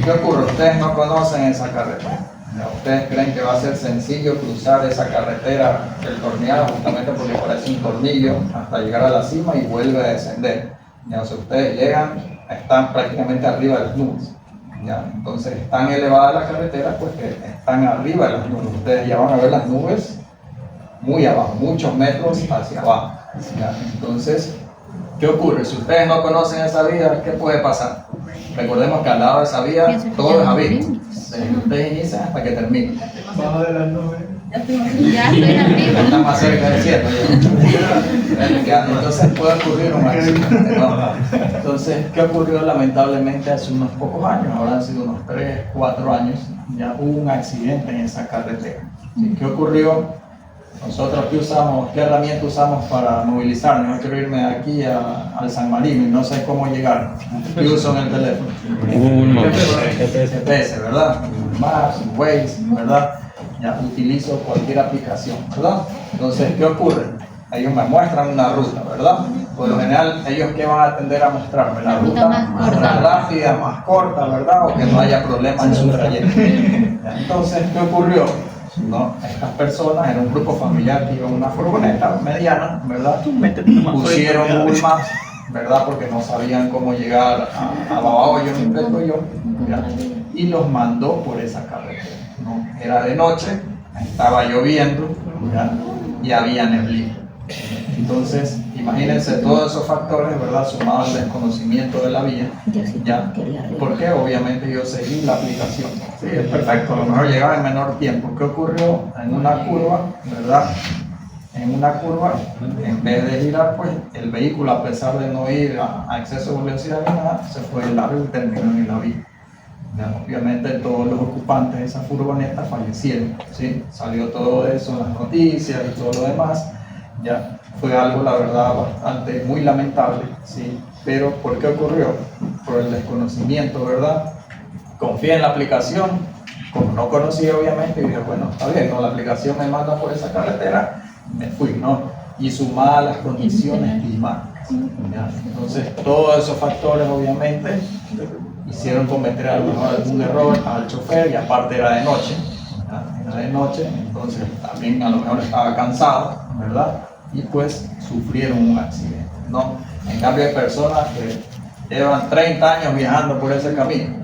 ¿Qué ocurre? Ustedes no conocen esa carretera. ¿Ya? Ustedes creen que va a ser sencillo cruzar esa carretera del Torneado, justamente porque parece un tornillo, hasta llegar a la cima y vuelve a descender. ¿Ya? O sea, ustedes llegan, están prácticamente arriba de las nubes. ¿Ya? Entonces es tan elevada la carretera, pues que están arriba de las nubes. Ustedes ya van a ver las nubes muy abajo, muchos metros hacia abajo, ¿ya? Entonces, ¿qué ocurre? Si ustedes no conocen esa vía, ¿qué puede pasar? Recordemos que al lado de esa vía todo es abismo, desde que ustedes inician hasta que terminen. Bajo de las nubes. Ya estoy arriba. Están más cerca del cielo, ¿ya? Entonces puede ocurrir un accidente, ¿no? Entonces, ¿qué ocurrió lamentablemente hace unos pocos años? Ahora han sido unos 3, 4 años, ya hubo un accidente en esa carretera. ¿Sí? ¿Qué ocurrió? Nosotros, ¿qué herramienta usamos para movilizarnos? Yo quiero irme de aquí al San Marino y no sé cómo llegar. ¿Qué uso en el teléfono? Google Maps. GPS, ¿verdad? Google Maps, Waze, ¿verdad? ya utilizo cualquier aplicación, ¿verdad? Entonces, ¿qué ocurre? Ellos me muestran una ruta, ¿verdad? Por lo general, ellos ¿qué van a tender a mostrarme? La ruta más corta. más rápida, más corta, ¿verdad? O que no haya problemas en su trayecto. Ya, entonces, ¿qué ocurrió? ¿No? Estas personas, era un grupo familiar que iba en una furgoneta mediana, ¿verdad? Pusieron Google Maps, ¿verdad? Porque no sabían cómo llegar a Babahoyo, ¿ya? Y los mandó por esa carretera, ¿no? Era de noche, estaba lloviendo, ¿ya? Y había neblina. Entonces, imagínense todos esos factores, ¿verdad? Sumados al desconocimiento de la vía, ¿ya? Porque obviamente yo seguí la aplicación. Sí, es perfecto, a lo mejor llegaba en menor tiempo. ¿Qué ocurrió? En una curva, ¿verdad? En una curva, en vez de girar, pues el vehículo, a pesar de no ir a exceso de velocidad ni nada, se fue de largo y terminó en la vía. Ya, obviamente todos los ocupantes de esa furgoneta fallecieron, ¿sí? Salió todo eso en las noticias y todo lo demás, ya fue algo, la verdad, bastante, muy lamentable, ¿sí? Pero ¿por qué ocurrió? Por el desconocimiento, ¿verdad? Confié en la aplicación, como no conocía obviamente, y dije, bueno, está bien, no, la aplicación me manda por esa carretera, me fui, ¿no? Y sumada a las condiciones climáticas, ¿ya? Entonces todos esos factores obviamente hicieron cometer a lo mejor algún error al chofer, y aparte era de noche, ¿ya? Era de noche, entonces también a lo mejor estaba cansado, ¿verdad? Y pues sufrieron un accidente, ¿no? En cambio hay personas que llevan 30 años viajando por ese camino,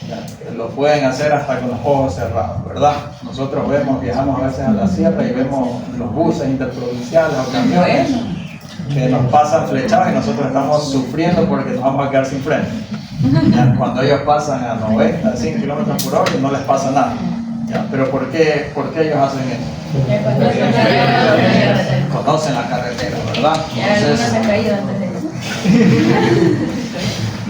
¿ya? Que lo pueden hacer hasta con los ojos cerrados, ¿verdad? Nosotros viajamos a veces a la sierra y vemos los buses interprovinciales o camiones que nos pasan flechados y nosotros estamos sufriendo porque nos vamos a quedar sin freno. ¿Ya? Cuando ellos pasan a 90, 100 kilómetros por hora y no les pasa nada. ¿Ya? Pero ¿por qué ellos hacen eso? Conocen la carretera, ¿verdad? Entonces,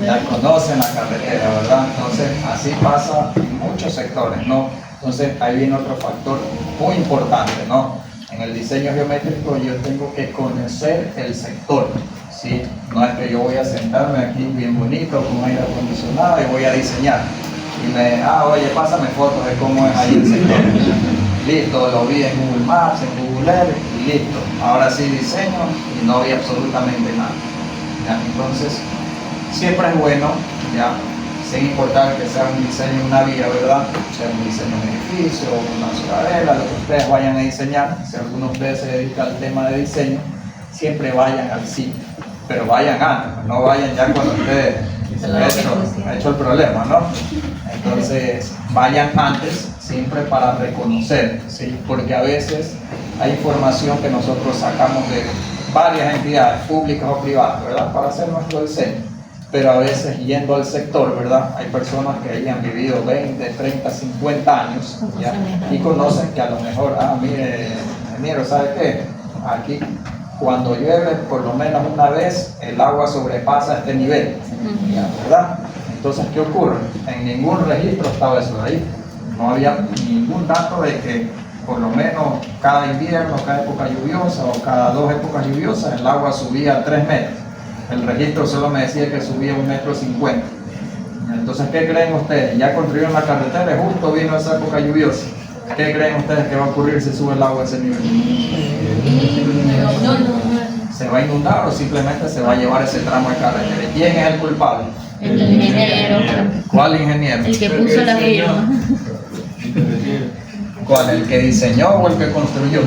ya conocen la carretera, ¿verdad? Entonces, así pasa en muchos sectores, ¿no? Entonces, ahí viene otro factor muy importante, ¿no? En el diseño geométrico yo tengo que conocer el sector, ¿sí? No es que yo voy a sentarme aquí bien bonito con aire acondicionado y voy a diseñar. Y oye, pásame fotos de cómo es ahí el sector. Listo, lo vi en Google Maps, en Google Earth y listo. Ahora sí diseño y no vi absolutamente nada. ¿Ya? Entonces, siempre es bueno, ya, sin importar que sea un diseño, una vía, ¿verdad? Sea un diseño de un edificio, una ciudadela, lo que ustedes vayan a diseñar. Si alguno de ustedes se dedica al tema de diseño, siempre vayan al sitio, pero vayan antes, no vayan ya cuando ustedes ha hecho el problema, ¿no? Entonces, vayan antes, siempre para reconocer, ¿sí? Porque a veces hay información que nosotros sacamos de varias entidades públicas o privadas, ¿verdad? Para hacer nuestro diseño. Pero a veces yendo al sector, ¿verdad? Hay personas que hayan vivido 20, 30, 50 años, ¿ya? Y conocen que a lo mejor, mire, ingeniero, ¿sabe qué? Aquí, cuando llueve, por lo menos una vez, el agua sobrepasa este nivel, ¿ya? ¿Verdad? Entonces, ¿qué ocurre? En ningún registro estaba eso de ahí. No había ningún dato de que por lo menos cada invierno, cada época lluviosa o cada 2 épocas lluviosas, el agua subía 3 metros. El registro solo me decía que subía 1,50 m. Entonces, ¿qué creen ustedes? Ya construyeron la carretera y justo vino esa época lluviosa. ¿Qué creen ustedes que va a ocurrir si sube el agua a ese nivel? ¿Se va a inundar o simplemente se va a llevar ese tramo de carretera? ¿Quién es el culpable? El ingeniero. ¿Cuál ingeniero? El que puso la firma. ¿Cuál? ¿El que diseñó o el que construyó?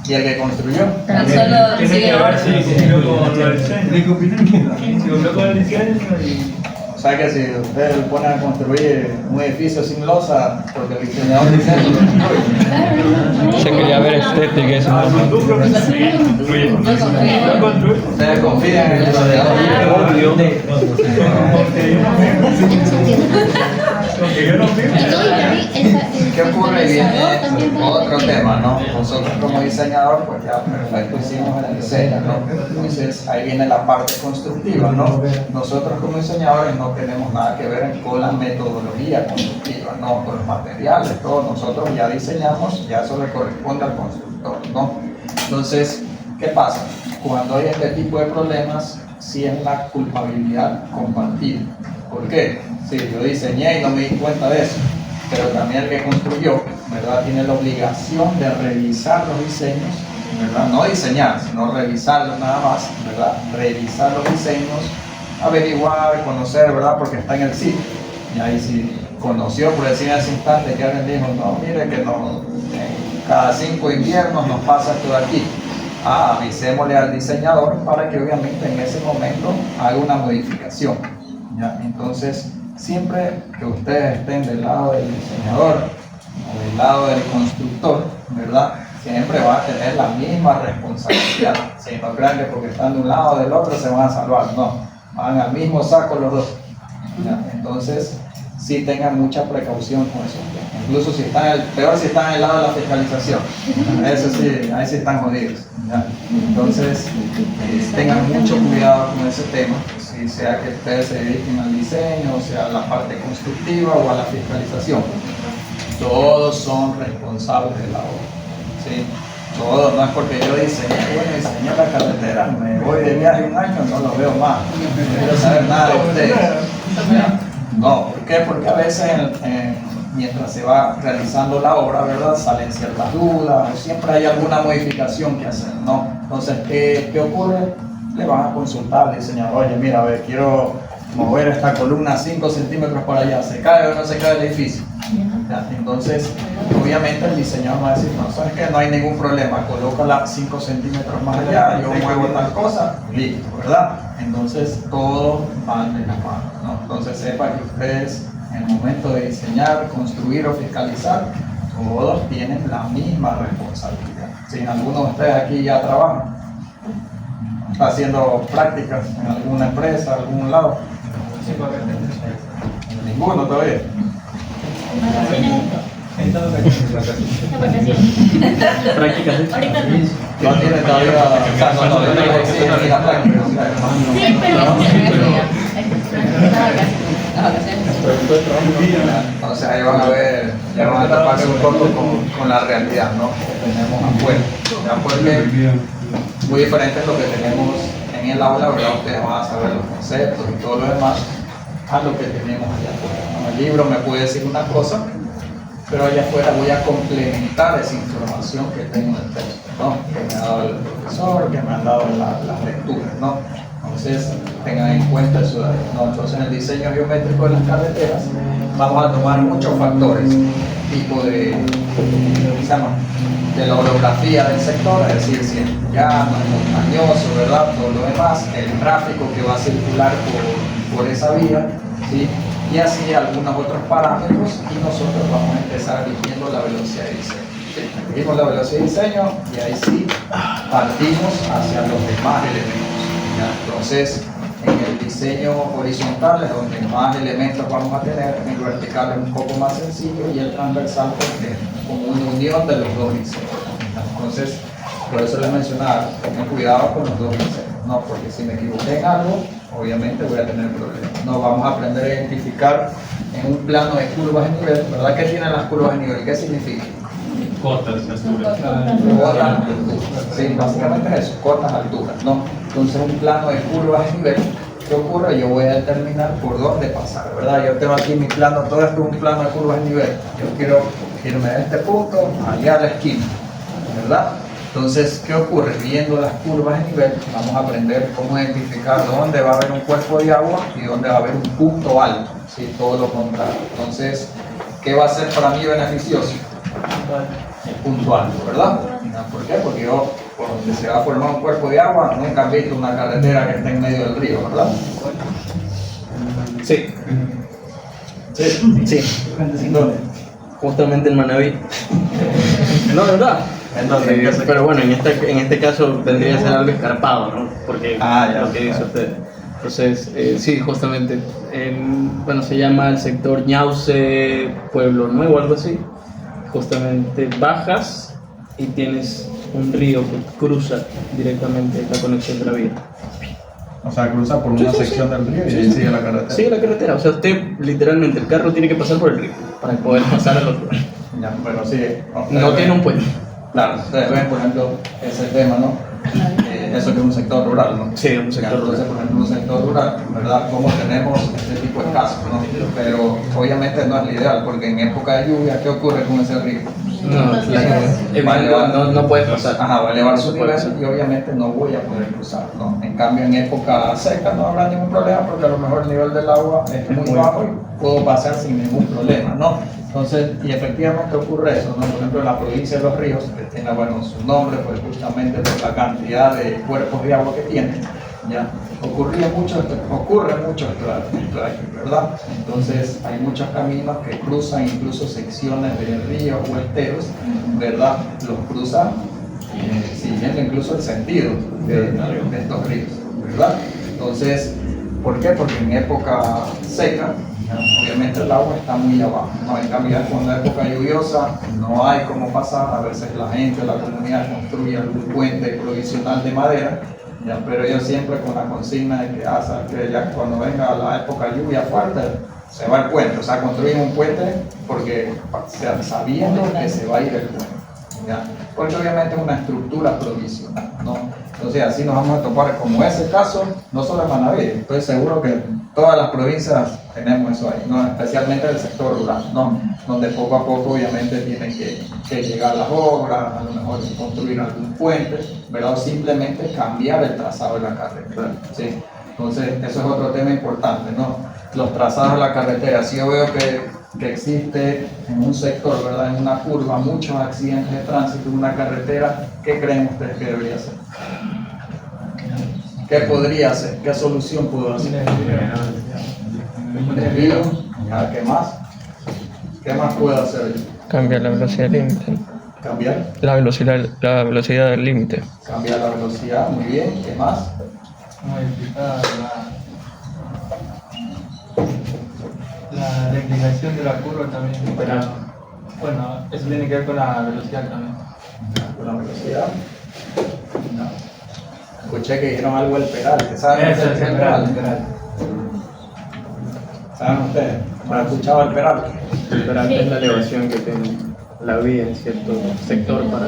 ¿Y el que construyó? Tan solo Tiene que ver si cumplió con el diseño. Si cumplió con el diseño y... O sea que si ustedes ponen a construir un edificio sin losa, porque el diseñador dice eso, Se quería ver estética, eso no. ustedes confían en el diseñador. ¿Qué ocurre? Y viene otro tema, ¿no? Nosotros como diseñador, pues ya perfecto hicimos el diseño, ¿no? Entonces ahí viene la parte constructiva, ¿no? Nosotros como diseñadores no tenemos nada que ver con la metodología constructiva, ¿no? Con los materiales, todo. Nosotros ya diseñamos, ya eso le corresponde al constructor, ¿no? Entonces, ¿qué pasa? Cuando hay este tipo de problemas, sí es una culpabilidad compartida. ¿Por qué? Sí, yo diseñé y no me di cuenta de eso, pero también el que construyó, ¿verdad? Tiene la obligación de revisar los diseños, ¿verdad? No diseñar, sino revisarlos nada más, ¿verdad? Revisar los diseños, averiguar, conocer, ¿verdad? Porque está en el sitio. Y ahí sí conoció, por decir en ese instante que alguien dijo, no, mire que no, cada 5 inviernos nos pasa esto de aquí. Avisémosle al diseñador para que obviamente en ese momento haga una modificación. ¿Ya? Entonces, siempre que ustedes estén del lado del diseñador o del lado del constructor, ¿verdad? Siempre va a tener la misma responsabilidad. Si no crean que porque están de un lado o del otro se van a salvar, no, van al mismo saco los dos. ¿Ya? Entonces, sí tengan mucha precaución con eso. Incluso si están, peor si están al lado de la fiscalización. Eso sí, ahí sí están jodidos. ¿Ya? Entonces, tengan mucho cuidado con ese tema, si sea que ustedes se dediquen al diseño, o sea a la parte constructiva o a la fiscalización. Todos son responsables de la obra. ¿Sí? Todos, no es porque yo diseñé la carretera, me voy de viaje un año, no lo veo más, no quiero saber nada de ustedes. ¿Ya? No, ¿por qué? Porque a veces mientras se va realizando la obra, ¿verdad? Salen ciertas dudas, o siempre hay alguna modificación que hacer, ¿no? Entonces, ¿qué ocurre? Le van a consultar al diseñador, oye, mira, a ver, quiero mover esta columna 5 centímetros para allá, ¿se cae o no se cae el edificio? ¿Ya? Entonces, obviamente el diseñador va a decir, no, ¿sabes qué? No hay ningún problema, colócala 5 centímetros más allá, yo muevo tal cosa, listo, ¿verdad? Entonces, todo va de la mano, ¿no? Entonces, sepa que ustedes, en el momento de diseñar, construir o fiscalizar, todos tienen la misma responsabilidad. Si alguno de ustedes aquí ya trabaja, está haciendo prácticas en alguna empresa, algún lado, ninguno todavía. Prácticas. Ahorita no. No tiene todavía, o sea, no le exigen ni la práctica. Sí, O sea, ahí van a ver, ya van a taparse un poco con la realidad, ¿no? Que tenemos afuera. Ya porque muy diferente es lo que tenemos en el aula, ¿verdad? Ustedes van a saber los conceptos y todo lo demás a lo que tenemos allá afuera, ¿no? El libro me puede decir una cosa, pero allá afuera voy a complementar esa información que tengo en el texto, ¿no? Que me ha dado el profesor, que me han dado las lecturas, ¿no? Entonces, tengan en cuenta eso, ¿no? Entonces, en el diseño geométrico de las carreteras vamos a tomar muchos factores, tipo de, ¿cómo se llama? De la orografía del sector, es decir, si es llano, es montañoso, ¿verdad? Todo lo demás, el tráfico que va a circular por esa vía, ¿sí? Y así algunos otros parámetros, y nosotros vamos a empezar eligiendo la velocidad de diseño. ¿Sí? Elegimos la velocidad de diseño y ahí sí partimos hacia los demás elementos. ¿Ya? Entonces, en el diseño horizontal es donde más elementos vamos a tener, en el vertical es un poco más sencillo y el transversal porque es como una unión de los dos diseños. Entonces, por eso les mencionaba, tengan cuidado con los dos diseños, ¿no? Porque si me equivoqué en algo, obviamente voy a tener problemas. No, vamos a aprender a identificar en un plano de curvas de nivel, ¿verdad? ¿Qué tienen las curvas de nivel? ¿Qué significa? Cotas, alturas. Cotas, alturas. Sí, básicamente es eso, cotas, alturas, ¿no? Entonces un plano de curvas de nivel, ¿qué ocurre? Yo voy a determinar por dónde pasar, ¿verdad? Yo tengo aquí mi plano, todo esto es un plano de curvas de nivel. Yo quiero irme de este punto allá a la esquina, ¿verdad? Entonces, ¿qué ocurre? Viendo las curvas de nivel, vamos a aprender cómo identificar dónde va a haber un cuerpo de agua y dónde va a haber un punto alto, ¿sí? Todo lo contrario. Entonces, ¿qué va a ser para mí beneficioso? El punto alto, ¿verdad? ¿Por qué? Porque yo, por donde se va a formar un cuerpo de agua, nunca he visto una carretera que esté en medio del río, ¿verdad? Sí. Sí. ¿Dónde? Justamente en Manaví. No, ¿verdad? Entonces, pero bueno, en este caso tendría que ser algo escarpado, ¿no? Porque ya, lo que dice usted. Entonces, sí, justamente, bueno, se llama el sector Ñauce, Pueblo Nuevo, algo así. Justamente bajas y tienes un río que cruza directamente la conexión de la vía. O sea, cruza por una sección del río y ahí sigue la carretera. Sigue la carretera, o sea, usted literalmente, el carro tiene que pasar por el río para poder pasar al otro lado. Ya, pero sí. No tiene un puente. Claro, ustedes ven, por ejemplo, ese tema, ¿no? Eso que es un sector rural, ¿no? Sí, un sector Entonces, por ejemplo, un sector rural, ¿verdad? ¿Cómo tenemos este tipo de casos, no? Pero obviamente no es lo ideal, porque en época de lluvia, ¿qué ocurre con ese río? No, no puedes pasar. Ajá, va a elevar su No puede nivel y obviamente no voy a poder cruzar, ¿no? En cambio, en época seca no habrá ningún problema porque a lo mejor el nivel del agua es muy bajo y puedo pasar sin ningún problema, ¿no? Entonces, y efectivamente ocurre eso, ¿no? Por ejemplo, en la provincia de Los Ríos, que tiene, bueno, su nombre, pues justamente por la cantidad de cuerpos de agua que tiene, ¿ya? Ocurre mucho esto aquí, ¿verdad? Entonces, hay muchos caminos que cruzan incluso secciones de ríos o esteros, ¿verdad? Los cruzan siguiendo incluso el sentido de estos ríos, ¿verdad? Entonces, ¿por qué? Porque en época seca, obviamente el agua está muy abajo, ¿no? En cambio, cuando es época lluviosa, no hay cómo pasar. A veces la gente, la comunidad construye algún puente provisional de madera, ¿ya? Pero ellos siempre con la consigna de que, que ya cuando venga la época de lluvia fuerte, se va el puente. O sea, construyen un puente porque sabiendo que se va a ir el puente, ¿ya? Porque obviamente es una estructura provisional, ¿no? Entonces así nos vamos a topar como ese caso, no solo en Manaví, estoy seguro que en todas las provincias tenemos eso ahí, ¿no? Especialmente el sector rural, ¿no? Donde poco a poco obviamente tienen que llegar las obras, a lo mejor construir algún puente, ¿verdad? O simplemente cambiar el trazado de la carretera, ¿sí? Entonces eso es otro tema importante, ¿no? Los trazados de la carretera. Si yo veo que existe en un sector, ¿verdad? En una curva, muchos accidentes de tránsito en una carretera, ¿qué creen ustedes que debería hacer? ¿Qué podría hacer? ¿Qué solución puedo hacer? Desvío. ¿Qué más? ¿Qué más puedo hacer yo? Cambiar la velocidad del límite. ¿Cambiar? La velocidad del límite. Cambiar la velocidad, muy bien. ¿Qué más? Modificar la inclinación de la curva también. Bueno, eso tiene que ver con la velocidad también. ¿Con la velocidad? No. Escuché que dijeron algo del Peralte. ¿Saben qué es el Peralte? ¿Saben ustedes? ¿No han escuchado el Peralte? El Peralte es la elevación que tiene la vía en cierto sector para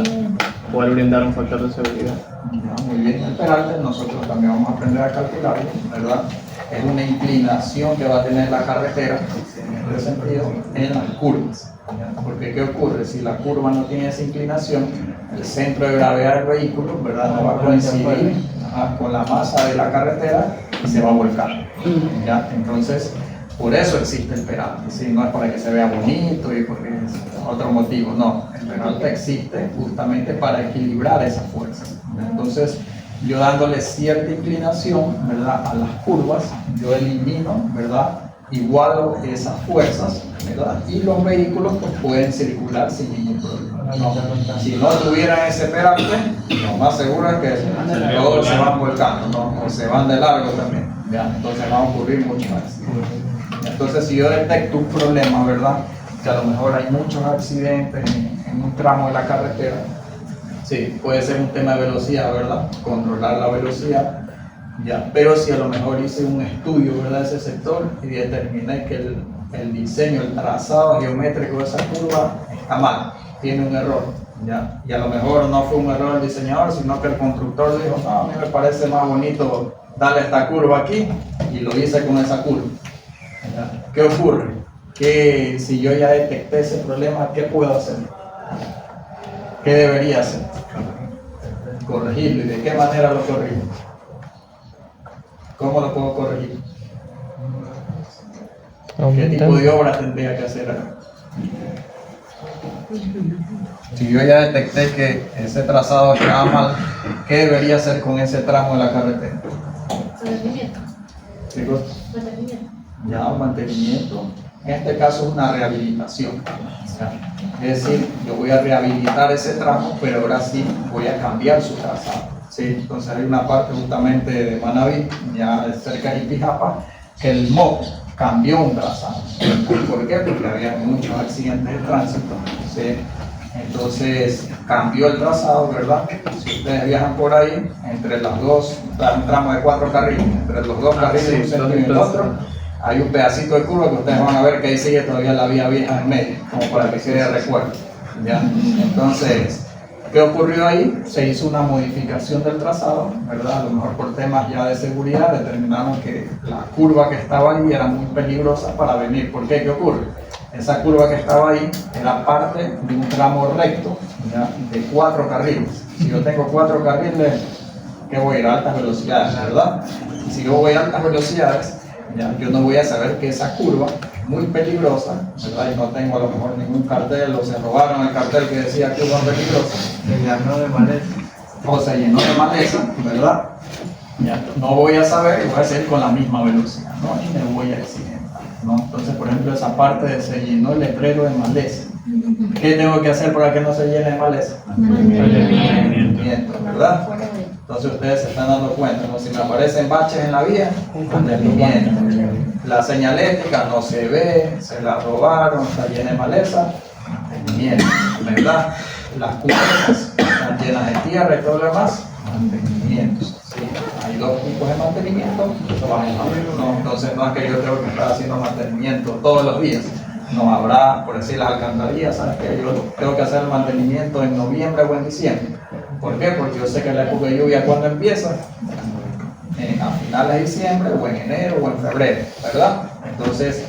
poder brindar un factor de seguridad. Ya, muy bien, el Peralte nosotros también vamos a aprender a calcularlo, ¿verdad? Es una inclinación que va a tener la carretera, en este sentido, en las curvas. ¿Ya? Porque ¿qué ocurre? Si la curva no tiene esa inclinación, el centro de gravedad del vehículo, ¿verdad? No va a coincidir con la masa de la carretera y se va a volcar. ¿Ya? Entonces, por eso existe el Peralte, ¿sí? No es para que se vea bonito y porque es otro motivo, no. El Peralte existe justamente para equilibrar esas fuerzas. Entonces, yo dándole cierta inclinación, ¿verdad? A las curvas, yo elimino, ¿verdad? Igualo esas fuerzas, ¿verdad? Y los vehículos pues, pueden circular sin ningún problema. No, si no tuvieran ese Peralte, lo más seguro es que todos se van volcando, ¿no? O se van de largo también, ¿ya? Entonces van a ocurrir muchos accidentes. Entonces, si yo detecto un problema, ¿verdad? Que a lo mejor hay muchos accidentes en un tramo de la carretera, sí, puede ser un tema de velocidad, ¿verdad? Controlar la velocidad, ya. Pero si a lo mejor hice un estudio, ¿verdad? De ese sector y determiné que el diseño, el trazado geométrico de esa curva está mal, tiene un error, ya. Y a lo mejor no fue un error del diseñador, sino que el constructor dijo, no, a mí me parece más bonito darle esta curva aquí y lo hice con esa curva. ¿Ya? ¿Qué ocurre? Que si yo ya detecté ese problema, ¿qué puedo hacer? ¿Qué debería hacer? Corregirlo. ¿Y de qué manera lo corrijo? ¿Cómo lo puedo corregir? ¿Qué tipo de obra tendría que hacer acá? Si yo ya detecté que ese trazado estaba mal, ¿qué debería hacer con ese tramo de la carretera? Mantenimiento. ¿Qué cosa? Mantenimiento. Ya, un mantenimiento. En este caso es una rehabilitación. ¿Ya? Es decir, yo voy a rehabilitar ese tramo, pero ahora sí voy a cambiar su trazado. ¿Sí? Entonces hay una parte justamente de Manaví, ya cerca de Ipijapa, que el MOP cambió un trazado. ¿Por qué? Porque había muchos accidentes de tránsito. ¿Sí? Entonces cambió el trazado, ¿verdad? Si ustedes viajan por ahí, entre las dos, un tramo de 4 carriles, entre los dos carriles, un sentido y el otro, hay un pedacito de curva que ustedes van a ver que ahí sigue todavía la vía vieja en medio, como para que quede recuerdo. ¿Ya? Entonces, ¿Qué ocurrió ahí? Se hizo una modificación del trazado, ¿verdad? A lo mejor por temas ya de seguridad determinaron que la curva que estaba ahí era muy peligrosa para venir. ¿Por qué? ¿Qué ocurre? Esa curva que estaba ahí era parte de un tramo recto, ¿ya? De 4 carriles. Si yo tengo 4 carriles, ¿qué voy a ir? A altas velocidades, ¿verdad? Y si yo voy a altas velocidades, ¿ya? Yo no voy a saber que esa curva es muy peligrosa, ¿verdad? Y no tengo a lo mejor ningún cartel, o se robaron el cartel que decía curva peligrosa. Se llenó de maleza. O se llenó de maleza, ¿verdad? Ya, no voy a saber y voy a seguir con la misma velocidad, ¿no? Y me voy a accidentar, ¿no? Entonces, por ejemplo, esa parte de se llenó el letrero de maleza. ¿Qué tengo que hacer para que no se llene de maleza? Mantenimiento, ¿verdad? Entonces ustedes se están dando cuenta, ¿no? Si me aparecen baches en la vía, mantenimiento. La señalética no se ve, se la robaron, está llena de maleza, mantenimiento, ¿verdad? Las cubetas están llenas de tierra y todo lo demás, mantenimiento. ¿Sí? Hay 2 tipos de mantenimiento, ¿no? Entonces no es que yo tengo que estar haciendo mantenimiento todos los días. No habrá, por decir, las alcantarillas, ¿sabes qué? Yo tengo que hacer el mantenimiento en noviembre o en diciembre. ¿Por qué? Porque yo sé que la época de lluvia, ¿cuándo empieza? A finales de diciembre, o en enero, o en febrero, ¿verdad? Entonces,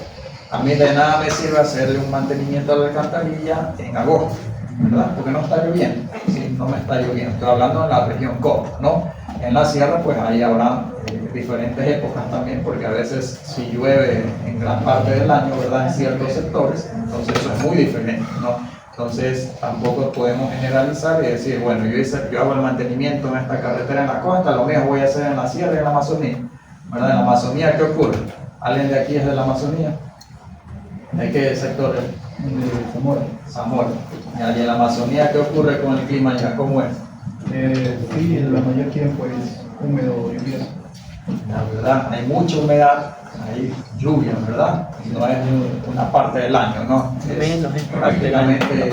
a mí de nada me sirve hacerle un mantenimiento a la alcantarilla en agosto, ¿verdad? Porque no está lloviendo, sí, no me está lloviendo. Estoy hablando de la región costa, ¿no? En la sierra, pues ahí habrá diferentes épocas también, porque a veces si llueve en gran parte del año, ¿verdad? En ciertos sectores, entonces eso es muy diferente, ¿no? Entonces tampoco podemos generalizar y decir, bueno, yo hago el mantenimiento en esta carretera en la costa, lo mismo voy a hacer en la sierra y en la Amazonía, ¿verdad? En la Amazonía, ¿qué ocurre? ¿Alguien de aquí es de la Amazonía? ¿De qué sector es? De Zamora. Zamora. Y en la Amazonía, ¿qué ocurre con el clima allá? ¿Cómo es? Sí, la mayor tiempo es húmedo, lluvioso. La verdad, hay mucha humedad, hay lluvia, ¿verdad? No es una parte del año, ¿no? Es prácticamente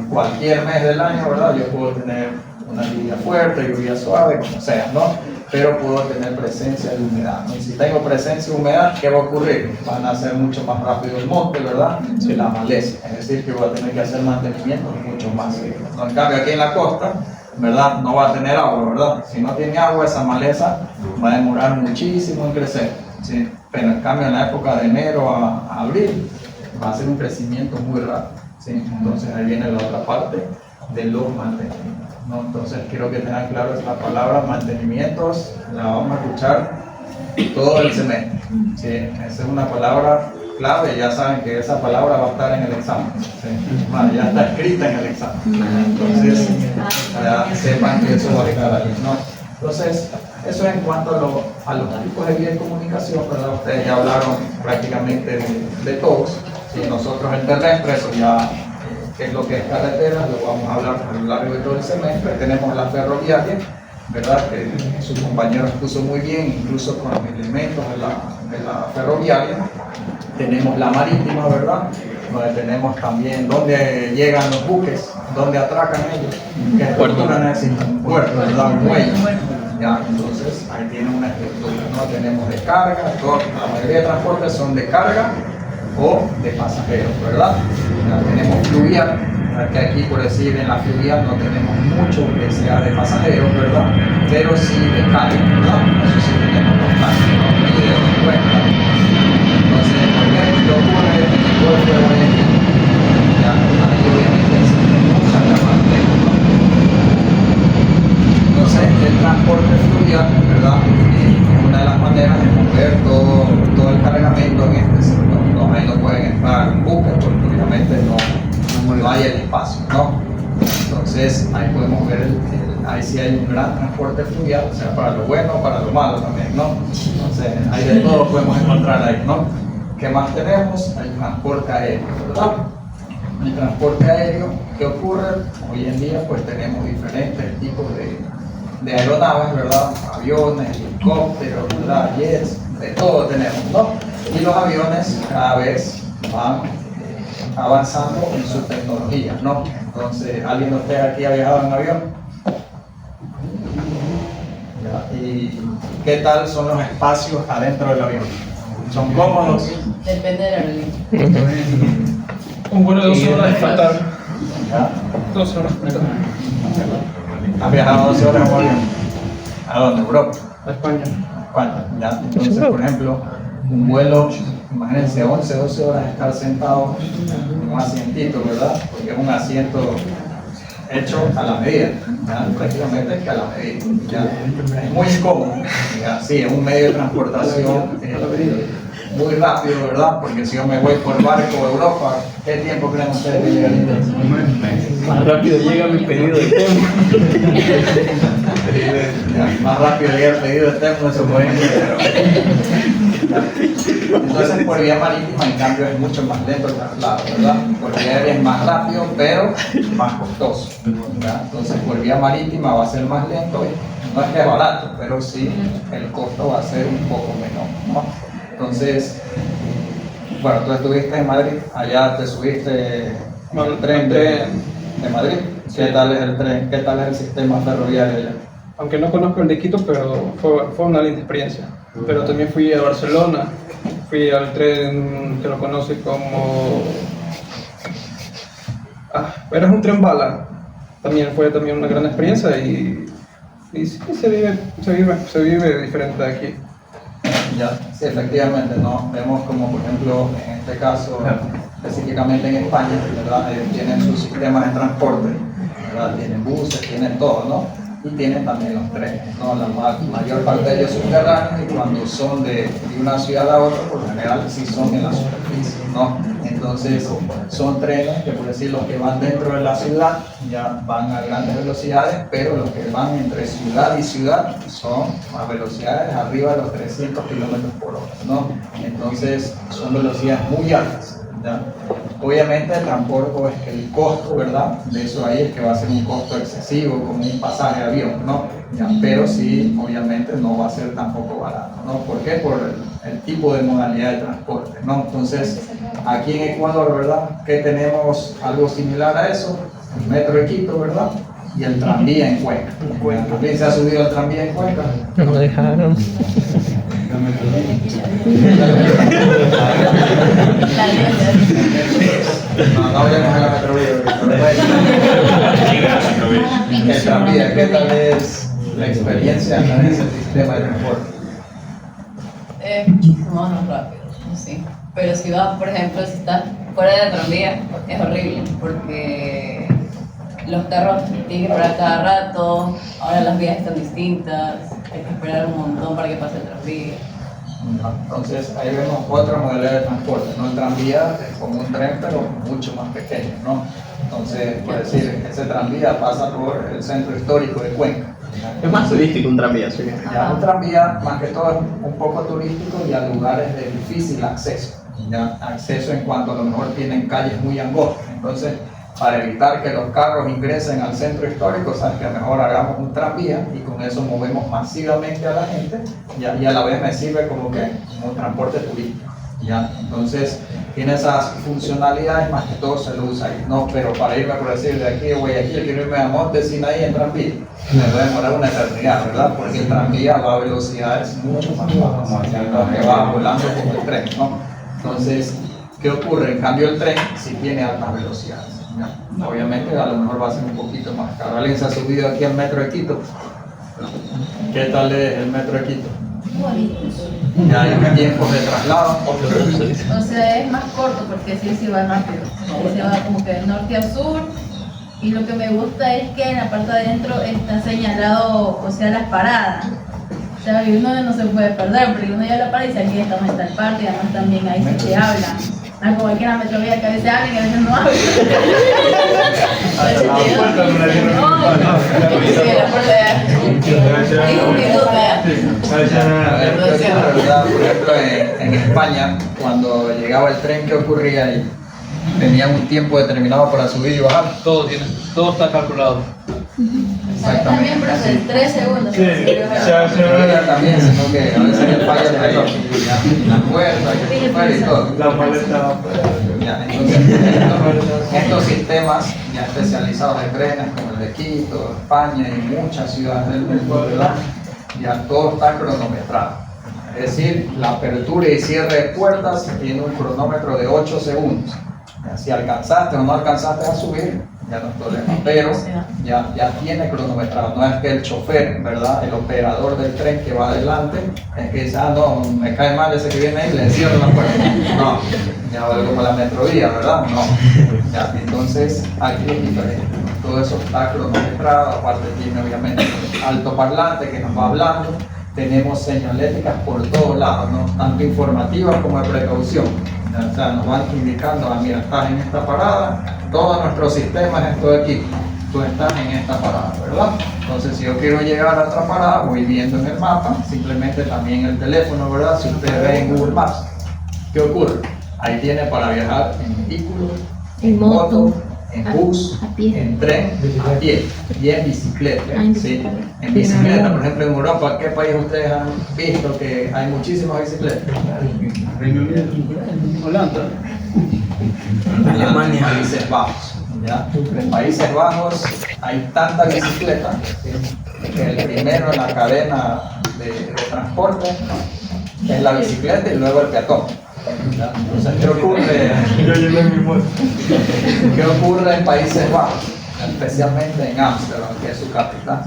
cualquier mes del año, ¿verdad? Yo puedo tener una lluvia fuerte, lluvia suave, como sea, ¿no? Pero puedo tener presencia de humedad, ¿no? Y si tengo presencia de humedad, ¿qué va a ocurrir? Van a ser mucho más rápido el monte, ¿verdad? Que la maleza. Es decir, que voy a tener que hacer mantenimiento mucho más seguido, ¿no? En cambio, aquí en la costa, ¿verdad? No va a tener agua, ¿verdad? Si no tiene agua, esa maleza va a demorar muchísimo en crecer, ¿sí? Pero en cambio, en la época de enero a abril, va a ser un crecimiento muy rápido, ¿sí? Entonces ahí viene la otra parte de los mantenimientos, ¿no? Entonces quiero que tengan claro esta palabra, mantenimientos, la vamos a escuchar todo el semestre, ¿sí? Esa es una palabra clave, ya saben que esa palabra va a estar en el examen, ¿sí? Bueno, ya está escrita en el examen, entonces ya sepan que eso va a estar ahí, ¿no? Entonces, eso es en cuanto a los tipos de vía de comunicación, ¿verdad? Ustedes ya hablaron prácticamente de todos, ¿sí? Nosotros el terrestre, eso ya qué es lo que es carretera, lo vamos a hablar a lo largo de todo el semestre. Tenemos la ferroviaria, ¿verdad? Que su compañero expuso muy bien, incluso con los elementos de la ferroviaria. Tenemos la marítima, ¿verdad? Donde tenemos también dónde llegan los buques, dónde atracan ellos, qué estructura necesitan, un puerto, ¿verdad? Un muelle. Ya, entonces ahí tiene una estructura, ¿no? Tenemos de carga, la mayoría de transportes son de carga o de pasajeros, ¿verdad? Ya tenemos fluvial, que aquí por decir en la fluvial no tenemos mucho que sea de pasajeros, ¿verdad? Pero sí de carga, ¿verdad? Eso sí tenemos bastante, ¿no? Y de cuenta. Entonces, por ejemplo, ¿qué ocurre en el Golfo de Guayaquil? Ya, ahí obviamente existe mucha carga, ¿no? Entonces, el transporte fluvial, ¿verdad? Es una de las maneras de mover todo el cargamento en este sector, ¿no? Ahí no pueden entrar buques porque obviamente no hay el espacio, ¿no? Entonces, ahí podemos ver, ahí sí hay un gran transporte fluvial, o sea, para lo bueno, para lo malo también, ¿no? Entonces, ahí de todo podemos encontrar ahí, ¿no? ¿Qué más tenemos? El transporte aéreo, ¿verdad? El transporte aéreo, ¿qué ocurre? Hoy en día, pues tenemos diferentes tipos de aeronaves, ¿verdad? Aviones, helicópteros, ¿verdad? Jets, de todo tenemos, ¿no? Y los aviones cada vez van avanzando en su tecnología, ¿no? Entonces, ¿alguien de ustedes aquí ha viajado en avión? ¿Ya? ¿Y qué tal son los espacios adentro del avión? ¿Son cómodos? Depende de la aerolínea. Un vuelo de 2 horas de faltar. ¿Ya? 2 horas. ¿Has viajado 12 horas en avión? ¿A dónde? ¿Europa? A España. ¿Cuánto? ¿Ya? Entonces, por ejemplo, un vuelo, imagínense 11, 12 horas estar sentado en un asientito, ¿verdad? Porque es un asiento hecho a la medida, ¿ya? Prácticamente es que a la medida, ¿ya? Es muy incómodo, ¿ya? Sí, es un medio de transportación muy rápido, ¿verdad? Porque si yo me voy por barco a Europa, ¿qué tiempo creen ustedes que llegaría? Más rápido llega mi pedido de tema. Ya, más rápido llega el pedido de Tecno, eso puede Entonces, por vía marítima, en cambio, es mucho más lento el traslado, ¿verdad? Por vía aérea es más rápido, pero más costoso, ¿verdad? Entonces, por vía marítima va a ser más lento y no es que es barato, pero sí el costo va a ser un poco menor, ¿no? Entonces, bueno, tú estuviste en Madrid, allá te subiste el tren de Madrid. ¿Qué tal es el tren? ¿Qué tal es el sistema ferroviario allá? Aunque no conozco el de Quito, pero fue una linda experiencia. Pero también fui a Barcelona, fui al tren que lo conoce como... era un tren bala. Fue también una gran experiencia y sí, se vive diferente de aquí. Ya, sí, efectivamente, ¿no? Vemos como, por ejemplo, en este caso, específicamente en España, ¿verdad? Ellos tienen sus sistemas de transporte, ¿verdad? Tienen buses, tienen todo, ¿no? Y tienen también los trenes, ¿no? La mayor parte de ellos subterráneos y cuando son de una ciudad a otra, por lo general sí son en la superficie, ¿no? Entonces son trenes que, por decir, los que van dentro de la ciudad ya van a grandes velocidades, pero los que van entre ciudad y ciudad son a velocidades arriba de los 300 kilómetros por hora, ¿no? Entonces son velocidades muy altas. ¿Ya? Obviamente el costo, ¿verdad? De eso ahí es que va a ser un costo excesivo, como un pasaje de avión, ¿no? ¿Ya? Pero sí, obviamente no va a ser tampoco barato, ¿no? ¿Por qué? Por el tipo de modalidad de transporte, ¿no? Entonces, aquí en Ecuador, ¿verdad? Que tenemos algo similar a eso, el metro de Quito, ¿verdad? Y el tranvía en Cuenca. ¿También se ha subido el tranvía en Cuenca? No me dejaron. No hablemos de la metrovía. El tranvía, ¿qué tal es la experiencia en ese sistema de transporte? Es muchísimo más rápido, sí. Pero si vas, por ejemplo, si estás fuera de la tranvía, es horrible porque los carros tienen que parar cada rato, ahora las vías están distintas, hay que esperar un montón para que pase el tranvía. Entonces ahí vemos otra modalidad de transporte, ¿no? El tranvía es como un tren pero mucho más pequeño, ¿no? Entonces, por decir, ese tranvía pasa por el centro histórico de Cuenca. Es más turístico un tranvía, ¿sí? Ya, un tranvía más que todo es un poco turístico y a lugares de difícil acceso, ¿ya? Acceso en cuanto a lo mejor tienen calles muy angostas, entonces para evitar que los carros ingresen al centro histórico, sabes que mejor hagamos un tranvía y con eso movemos masivamente a la gente y a la vez me sirve como que un transporte turístico, ¿ya? Entonces tiene esas funcionalidades, más que todo se lo usa ahí, ¿no? Pero para irme, por decir, de aquí a Guayaquil, quiero irme a Montesinaí en tranvía, me voy a demorar una eternidad, ¿verdad? Porque el tranvía va a velocidades mucho más bajas, que va volando como el tren, ¿no? Entonces, ¿qué ocurre? En cambio el tren sí tiene altas velocidades. ¿Ya? Obviamente a lo mejor va a ser un poquito más caro. ¿Alguien se ha subido aquí al metro de Quito? ¿Qué tal es el metro de Quito? Ya hay tiempos de traslado. O sea, es más corto porque sí va rápido. Se va como que de norte a sur. Y lo que me gusta es que en la parte de adentro está señalado, o sea, las paradas. O sea, y uno no se puede perder, porque uno ya la para y dice, aquí está el parque, y además también ahí sí te hablan. No es como cualquier metrovía que a veces hablan y a veces no hablan. Por ejemplo, en España, cuando llegaba el tren, ¿qué ocurría ahí? Tenían un tiempo determinado para subir y bajar. Todo está calculado. También, pero hace 3 segundos. Sí, También, sino que a veces le falla el reloj. La puerta, y todo. La maleta. Ya, entonces, estos sistemas ya especializados de trenes como el de Quito, España y muchas ciudades del mundo, ¿verdad? Ya todo está cronometrado. Es decir, la apertura y cierre de puertas tiene un cronómetro de 8 segundos. Ya, si alcanzaste o no alcanzaste a subir, ya no es problema, pero ya tiene cronometrado, no es que el chofer, ¿verdad? El operador del tren que va adelante, es que dice, no, me cae mal ese que viene ahí, le cierro la puerta. No, ya va como la metrovía, ¿verdad? No, ya, entonces aquí es diferente, todo eso está cronometrado, aparte tiene obviamente altoparlante que nos va hablando, tenemos señaléticas por todos lados, ¿no? Tanto informativas como de precaución. O sea, nos van indicando, mira, estás en esta parada, todo nuestro sistema es esto de aquí, tú estás en esta parada, ¿verdad? Entonces, si yo quiero llegar a otra parada, voy viendo en el mapa, simplemente también el teléfono, ¿verdad? Si usted ve en Google Maps, ¿qué ocurre? Ahí tiene para viajar en vehículo, en moto, en bus, en tren, a pie y en bicicleta. ¿Sí? En bicicleta, por ejemplo, en Europa, ¿qué país ustedes han visto que hay muchísimas bicicletas? Reino Unido, Holanda. Alemania, Países Bajos. ¿Ya? En Países Bajos hay tanta bicicleta que el primero en la cadena de transporte es la bicicleta y luego el peatón. ¿Ya? Entonces, ¿qué ocurre en Países Bajos? Especialmente en Ámsterdam, que es su capital.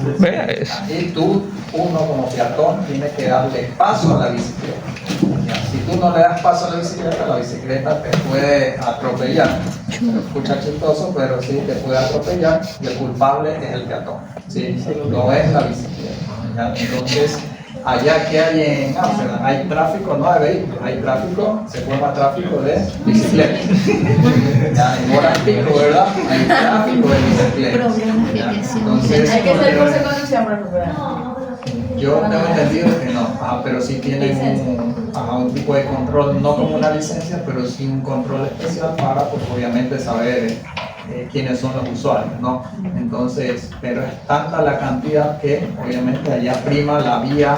Y uno como peatón, tiene que darle paso a la bicicleta. ¿Ya? Si tú no le das paso a la bicicleta te puede atropellar. Se escucha chistoso, pero sí te puede atropellar y el culpable es el peatón. ¿Sí? No es la bicicleta. ¿Ya? Entonces, allá que hay en Ámsterdam, hay tráfico no de vehículos, hay tráfico, se forma tráfico de bicicletas. Ya, en horas pico, ¿verdad? Hay tráfico de bicicletas. Ya, entonces, Hay que hacer curso de conducción para recuperar. yo tengo entendido que no, pero sí tienen un tipo de control, no como una licencia, pero sí un control especial para, pues, obviamente, saber quiénes son los usuarios, ¿no? Entonces, pero es tanta la cantidad que obviamente allá prima la vía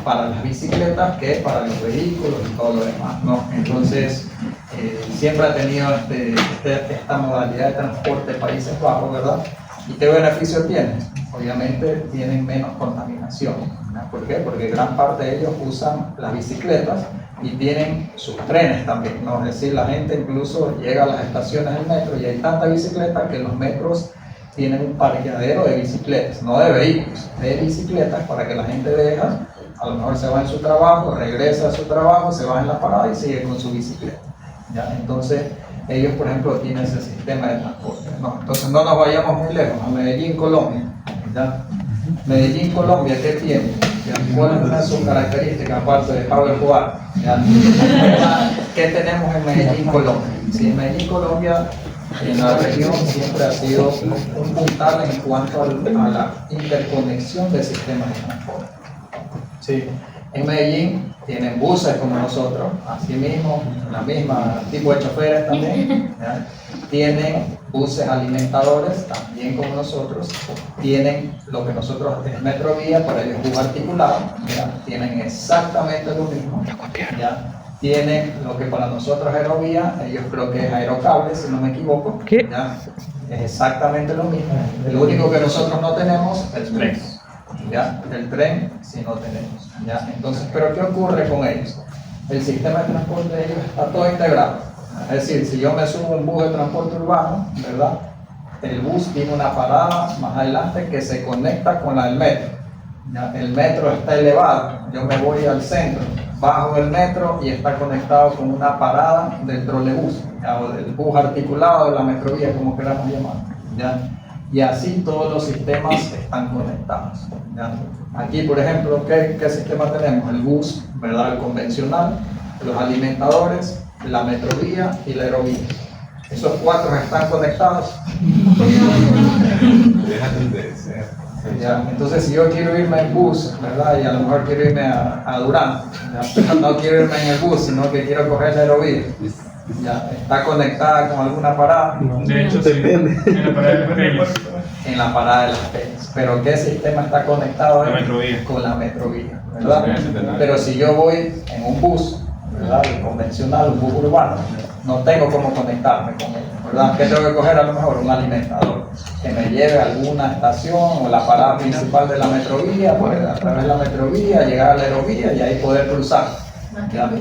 para las bicicletas que para los vehículos y todo lo demás, ¿no? Entonces, siempre ha tenido esta modalidad de transporte Países Bajos, ¿verdad? ¿Y qué beneficio tiene? Obviamente tienen menos contaminación, ¿no? ¿Por qué? Porque gran parte de ellos usan las bicicletas y tienen sus trenes también, ¿no? Es decir, la gente incluso llega a las estaciones del metro y hay tanta bicicleta que los metros tienen un parqueadero de bicicletas, no de vehículos, de bicicletas, para que la gente deja, a lo mejor se va en su trabajo, regresa a su trabajo, se va en la parada y sigue con su bicicleta. ¿Ya? Entonces, ellos, por ejemplo, tienen ese sistema de transporte, ¿no? Entonces, no nos vayamos muy lejos, a Medellín, Colombia. ¿Ya? Medellín, Colombia, ¿qué tiene? ¿Ya? ¿Cuál es una de sus características, aparte de Pablo Escobar? ¿Ya? ¿Qué tenemos en Medellín, Colombia? Sí, en Medellín, Colombia, en la región siempre ha sido un puntal en cuanto a la interconexión de sistemas de transporte. Sí. En Medellín tienen buses como nosotros, así mismo, la misma tipo de choferes también, ¿ya? Tienen buses alimentadores también como nosotros, tienen lo que nosotros es Metrovía, para ellos bus articulado, ¿ya? Tienen exactamente lo mismo, ¿ya? Tienen lo que para nosotros es Aerovía, ellos creo que es Aerocable, si no me equivoco, ¿ya? Es exactamente lo mismo, lo único que nosotros no tenemos es el tren. ¿Ya? El tren sí no tenemos, ¿ya? Entonces, ¿pero qué ocurre con ellos? El sistema de transporte de ellos está todo integrado. Es decir, si yo me subo a un bus de transporte urbano, ¿verdad? El bus tiene una parada más adelante que se conecta con la del metro, ¿ya? El metro está elevado, yo me voy al centro, bajo del metro y está conectado con una parada del trolebús, ¿ya? O del bus articulado, de la metrovía, como queramos llamar, ¿ya? Y así todos los sistemas están conectados, ¿ya? Aquí, por ejemplo, ¿qué sistema tenemos? El bus, ¿verdad? El convencional, los alimentadores, la metrovía y la aerovía. Esos cuatro están conectados. ¿Ya? Entonces, si yo quiero irme en bus, ¿verdad? Y a lo mejor quiero irme a Durán, ¿ya? No quiero irme en el bus, sino que quiero coger la aerovía. Ya, está conectada con alguna parada. De hecho, depende. En la parada de las Peñas. En la parada de las Peñas. Pero ¿qué sistema está conectado ahí? Con la metrovía, ¿verdad? Pero si yo voy en un bus, ¿verdad? El convencional, un bus urbano, no tengo cómo conectarme con él, ¿verdad? ¿Qué tengo que coger? A lo mejor un alimentador que me lleve a alguna estación o la parada principal de la metrovía, pues, a través de la metrovía, llegar a la aerovía y ahí poder cruzar. ¿ya?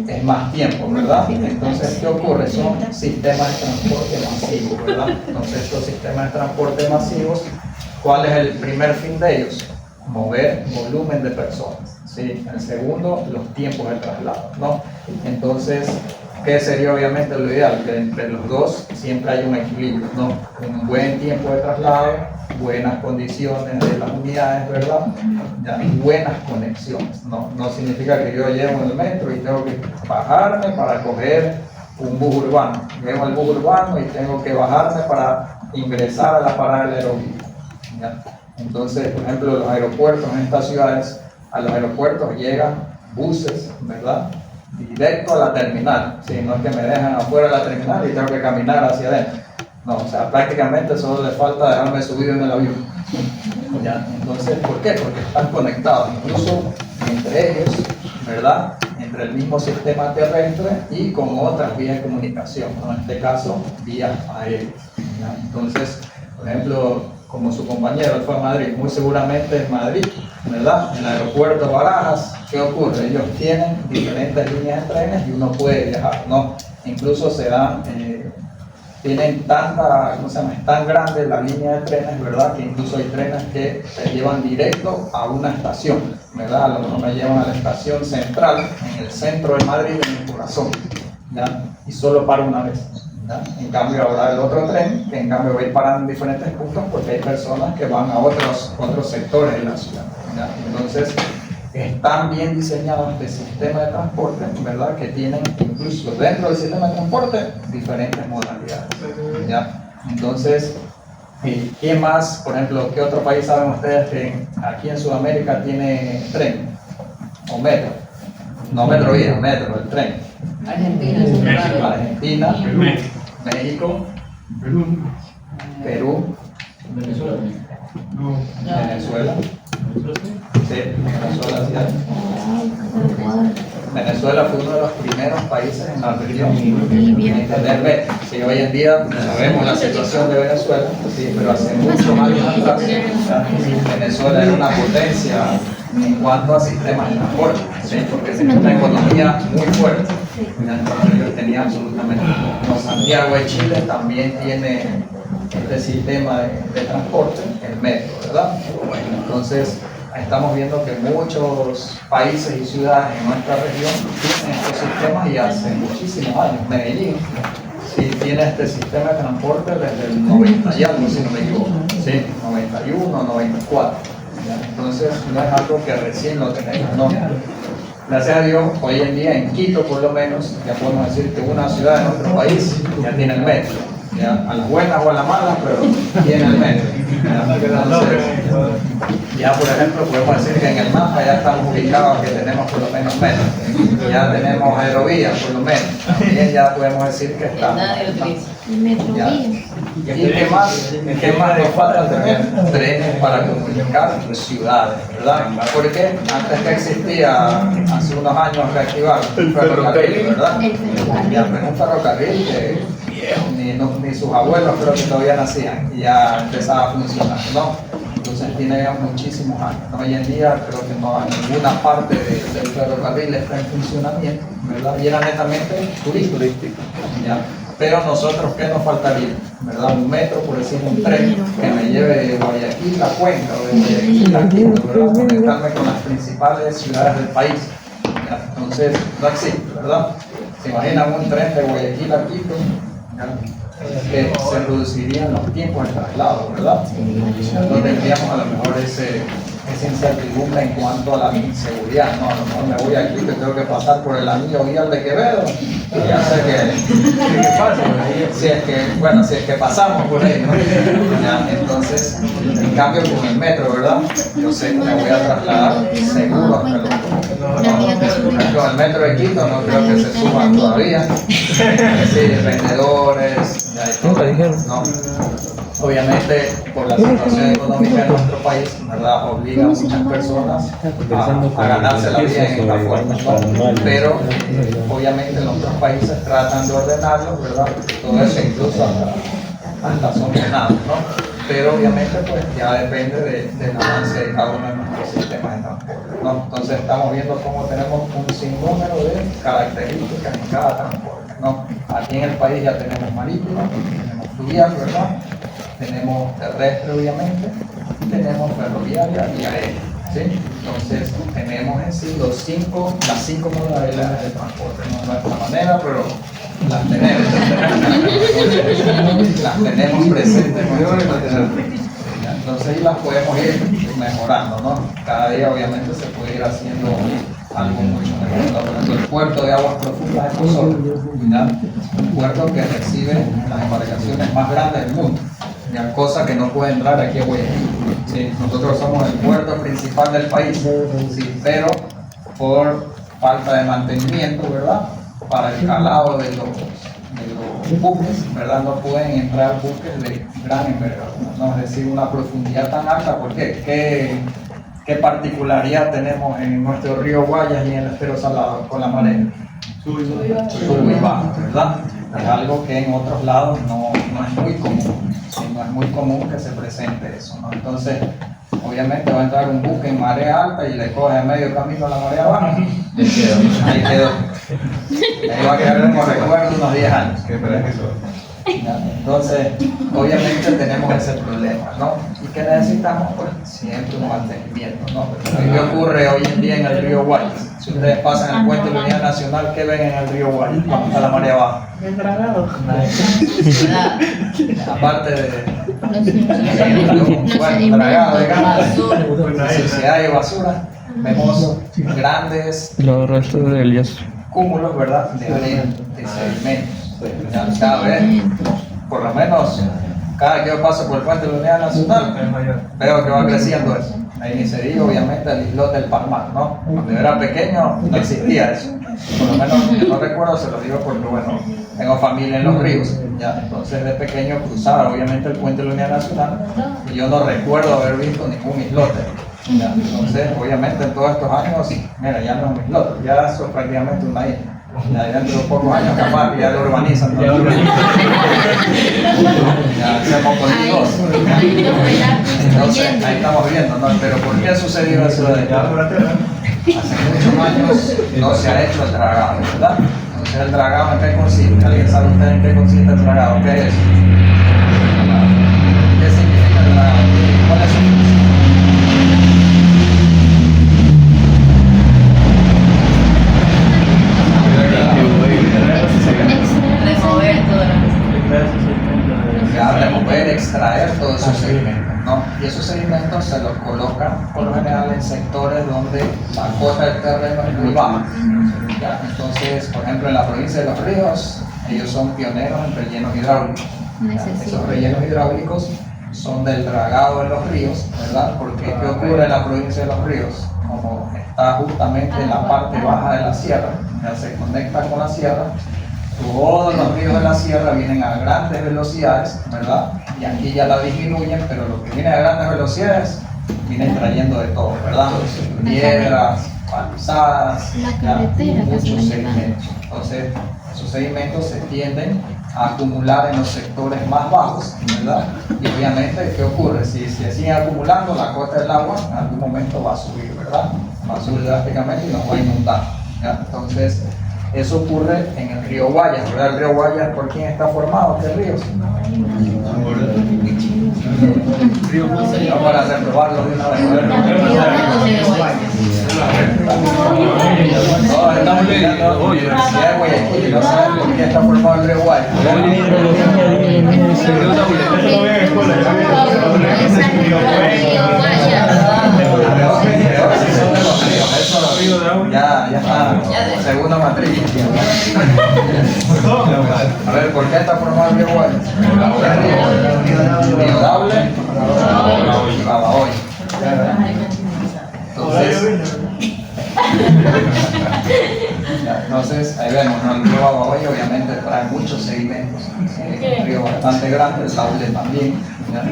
Es más tiempo, ¿verdad? Entonces, ¿qué ocurre? Son sistemas de transporte masivos, ¿verdad? Entonces, estos sistemas de transporte masivos, ¿cuál es el primer fin de ellos? Mover volumen de personas, ¿sí? El segundo, los tiempos de traslado, ¿no? Entonces, ¿qué sería obviamente lo ideal? Que entre los dos siempre hay un equilibrio, ¿no? Un buen tiempo de traslado, buenas condiciones de las unidades, ¿verdad? Ya, y buenas conexiones, ¿no? No significa que yo llego en el metro y tengo que bajarme para coger un bus urbano. Llego al bus urbano y tengo que bajarme para ingresar a la parada del aeropuerto, ¿ya? Entonces, por ejemplo, los aeropuertos en estas ciudades, a los aeropuertos llegan buses, ¿verdad? Directo a la terminal, ¿sí? No es que me dejan afuera de la terminal y tengo que caminar hacia adentro. No, o sea, prácticamente solo le falta dejarme subido en el avión. ¿Ya? Entonces, ¿por qué? Porque están conectados, incluso entre ellos, ¿verdad? Entre el mismo sistema terrestre y con otras vías de comunicación, ¿no? En este caso, vías aéreas. ¿Ya? Entonces, por ejemplo, como su compañero él fue a Madrid, muy seguramente es Madrid, ¿verdad? En el aeropuerto Barajas, ¿qué ocurre? Ellos tienen diferentes líneas de trenes y uno puede viajar, ¿no? Incluso se dan, tienen tanta, ¿cómo se llama? Es tan grande la línea de trenes, ¿verdad? Que incluso hay trenes que te llevan directo a una estación, ¿verdad? A lo mejor me llevan a la estación central, en el centro de Madrid, en el corazón, ¿ya? Y solo para una vez. ¿Ya? En cambio habrá el otro tren que en cambio va a ir parando en diferentes puntos porque hay personas que van a otros sectores de la ciudad, ¿ya? Entonces están bien diseñados este sistema de transporte, ¿verdad? Que tienen incluso dentro del sistema de transporte diferentes modalidades, ¿ya? Entonces, ¿quién más? Por ejemplo, ¿qué otro país saben ustedes que aquí en Sudamérica tiene tren o metro? No metrovía, metro, el tren. Argentina, México, Perú, Venezuela. Sí, Venezuela, sí. Venezuela fue uno de los primeros países en la región en tener metro. Sí, hoy en día sabemos la situación de Venezuela, sí, pero hace muchos años atrás Venezuela era una potencia en cuanto a sistemas de transporte, ¿sí? Porque tenía una economía muy fuerte. Ellos tenían absolutamente todo. Santiago de Chile también tiene este sistema de transporte, el metro, ¿verdad? Bueno, entonces estamos viendo que muchos países y ciudades en nuestra región tienen estos sistemas y hace muchísimos años. Medellín sí tiene este sistema de transporte desde el 90 y algo, si no me equivoco, sí, 91, 94. ¿Ya? Entonces no es algo que recién lo tenemos, no. Gracias a Dios, hoy en día en Quito por lo menos, ya podemos decir que una ciudad de nuestro país ya tiene el metro. ¿Ya? A las buenas o a las malas, pero tiene el metro. Entonces, ya por ejemplo podemos decir que en el mapa ya estamos ubicados que tenemos por lo menos metro. Ya tenemos aerovías por lo menos. También ya podemos decir que estamos. Nadie lo utiliza. ¿Y qué más nos falta tener? Trenes para comunicar ciudades, ¿verdad? Porque antes que existía, hace unos años reactivaron un ferrocarril, ¿verdad? Ya, pero un ferrocarril que ni sus abuelos creo que todavía nacían y ya empezaba a funcionar, ¿no? Entonces tiene ya muchísimos años, ¿no? Hoy en día creo que no hay ninguna parte del ferrocarril está en funcionamiento, ¿verdad? Y era netamente turístico, ¿ya? Pero nosotros, ¿qué nos faltaría? ¿Verdad? Un metro, por decir, un tren que me lleve de Guayaquil a Cuenca o de Guayaquil a Quito, ¿verdad? Conectarme con las principales ciudades del país, ¿ya? Entonces no existe, ¿verdad? ¿Se imaginan un tren de Guayaquil a Quito? Que se reducirían los tiempos de traslado, ¿verdad? No tendríamos a lo mejor esa incertidumbre en cuanto a la inseguridad, ¿no? A lo mejor me voy aquí, que tengo que pasar por el anillo vial de Quevedo, y ya sé que pasa, si es que pasamos por ahí, ¿no? Ya, entonces, en cambio con el metro, ¿verdad? Yo sé que me voy a trasladar seguro hasta el con el metro de Quito no creo que se suban todavía. Sí, vendedores, ya hay todo, ¿no? Obviamente, por la situación económica de nuestro país, ¿verdad? Obliga a muchas personas a ganarse la vida en esta forma, ¿no? Pero, obviamente, en otros países tratan de ordenarlo, ¿verdad? Todo eso incluso hasta son penados, ¿no? pero obviamente pues ya depende del avance de cada uno de nuestros sistemas de transporte, ¿no? Entonces estamos viendo cómo tenemos un sinnúmero de características en cada transporte, ¿no? Aquí en el país ya tenemos marítimo, tenemos fluvial, ¿verdad? Tenemos terrestre obviamente, y tenemos ferroviaria y aérea, ¿sí? Entonces tenemos en sí las cinco modalidades de transporte, no es nuestra manera, pero las tenemos, las tenemos presentes en nuestro país. Entonces y las podemos ir mejorando, ¿no? Cada día obviamente se puede ir haciendo algo mucho mejor, ¿no? Por ejemplo, el puerto de aguas profundas de Kosovo, un puerto que recibe las embarcaciones más grandes del mundo, ya, cosa que no puede entrar aquí a Guayaquil. ¿Sí? Nosotros somos el puerto principal del país, ¿sí? Pero por falta de mantenimiento, ¿verdad? Para el calado de los buques, ¿verdad? No pueden entrar buques de gran envergadura, ¿no? Es decir, una profundidad tan alta. ¿Por qué? ¿Qué particularidad tenemos en nuestro río Guayas y en el estero salado con la marea? Sube y baja, ¿verdad? Es algo que en otros lados no es muy común. Sí, no es muy común que se presente eso, ¿no? Entonces, obviamente va a entrar un buque en marea alta y le coge a medio camino a la marea baja. Ahí quedó. Ahí va a quedar como recuerdo unos 10 años. Entonces, obviamente tenemos ese problema, ¿no? ¿Y qué necesitamos? Pues siempre un mantenimiento, ¿no? ¿Qué ocurre hoy en día en el río Guayas? Si ustedes pasan el puente de la Unidad Nacional, ¿qué ven en el río Guayas cuando está la marea baja? El dragado. Aparte de bueno, dragado, digamos, suciedad y basura, vemos grandes Los restos del yeso. cúmulos, ¿verdad?, de arena, de sedimentos. Cada vez, por lo menos, cada que yo paso por el puente de la Unidad Nacional, veo que va creciendo eso. Ahí ni se diga, obviamente, el islote del Palmar, ¿no? Cuando yo era pequeño no existía eso. Por lo menos, no recuerdo, se lo digo porque, bueno, tengo familia en los ríos, ya. Entonces, de pequeño cruzaba, obviamente, el puente de la Unidad Nacional y yo no recuerdo haber visto ningún islote. Ya. Entonces, obviamente, en todos estos años, mira, ya no es un islote, ya eso es prácticamente una isla. Ya dentro de pocos años capaz ya lo urbanizan, ¿no? Ya hacemos polígonos. Entonces ahí estamos viendo, ¿no? Pero ¿por qué ha sucedido eso de hace muchos años no se ha hecho el dragado, ¿verdad? Entonces el dragado, ¿en qué consiste? ¿Alguien sabe usted en qué consiste el dragado? ¿Qué es eso? ¿Qué significa el dragado? ¿Cuál es su función? Remover todo lo Ya remover, extraer todos esos sedimentos, ¿no? Y esos sedimentos se los colocan por lo general en sectores donde la cota del terreno es muy baja. ¿Ya? Entonces, por ejemplo, en la provincia de Los Ríos, ellos son pioneros en rellenos hidráulicos. Esos rellenos hidráulicos son del dragado de los ríos, ¿verdad? Porque ¿qué ocurre en la provincia de Los Ríos? Como está justamente en la parte baja de la sierra, ya se conecta con la sierra, todos los ríos de la sierra vienen a grandes velocidades, ¿verdad? Y aquí ya la disminuyen, pero lo que viene a grandes velocidades vienen trayendo de todo, ¿verdad? Piedras, palizadas, muchos sedimentos. Entonces, esos sedimentos se tienden a acumular en los sectores más bajos, ¿verdad? Y obviamente, ¿qué ocurre? Si se sigue acumulando, la cota del agua en algún momento va a subir, ¿verdad? Va a subir drásticamente y nos va a inundar, ¿ya? Entonces, eso ocurre en el río Guayas, ¿verdad? El río Guayas, ¿por quién está formado? ¿Qué río? Vamos para reprobarlo de una vez. Todos estamos estudiando la Universidad de Guayaquil y no saben por qué está formado el río Guayas. Ya está, segunda matrícula. A ver, ¿por qué está formado el río Guayas? Río Daule y Babahoyo. Entonces, ahí vemos, ¿no? El río Babahoyo obviamente trae muchos sedimentos. Es un río bastante grande, el Daule también, ¿ya?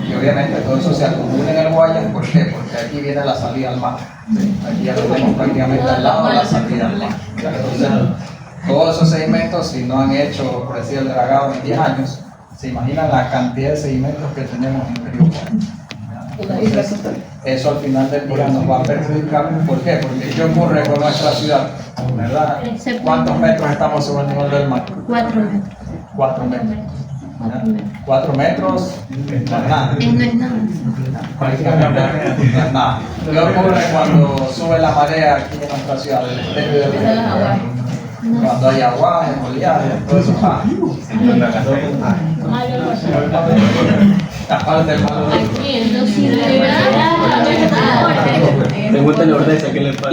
Y obviamente todo eso se acumula en el Guayas. ¿Por qué? Porque aquí viene la salida al mar. ¿Sí? Aquí ya tenemos prácticamente al lado de la salida al mar. ¿Ya? Entonces, todos esos sedimentos, si no han hecho, por decir, el dragado en 10 años, se imaginan la cantidad de sedimentos que tenemos en el río Guayas. Entonces, eso al final del día nos va a perjudicar. ¿Por qué? Porque ¿qué ocurre con nuestra ciudad? ¿Verdad? ¿Cuántos metros estamos sobre el nivel del mar? 4 metros. 4 metros. 4 metros no es nada. No es nada. Prácticamente no es nada. ¿Qué ocurre cuando sube la marea aquí en nuestra ciudad? Empiezan las aguas. Cuando hay aguaje, oleaje, todo eso baja. Aparte del malo. Pregúntale a Ordesa qué le pasa.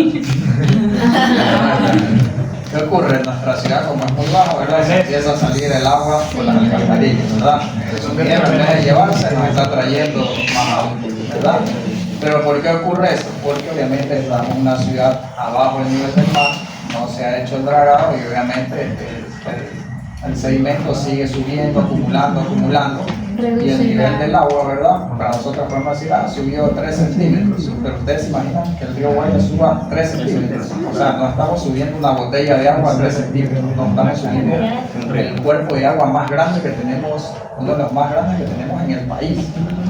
¿Qué ocurre? En nuestra ciudad, como es muy baja, ¿verdad? Se empieza a salir el agua por las alcantarillas, ¿verdad? Eso viene, en vez de llevarse, nos está trayendo más agua, ¿verdad? Pero ¿por qué ocurre eso? Porque obviamente estamos en una ciudad abajo del nivel del mar, no se ha hecho el dragado y obviamente el sedimento sigue subiendo, acumulando, y el nivel del agua, ¿verdad? Para nosotros podemos decir, subió 3 centímetros, pero ustedes se imaginan que el río Guayas suba 3 centímetros. O sea, no estamos subiendo una botella de agua a 3 centímetros, no estamos subiendo el cuerpo de agua más grande que tenemos, uno de los más grandes que tenemos en el país,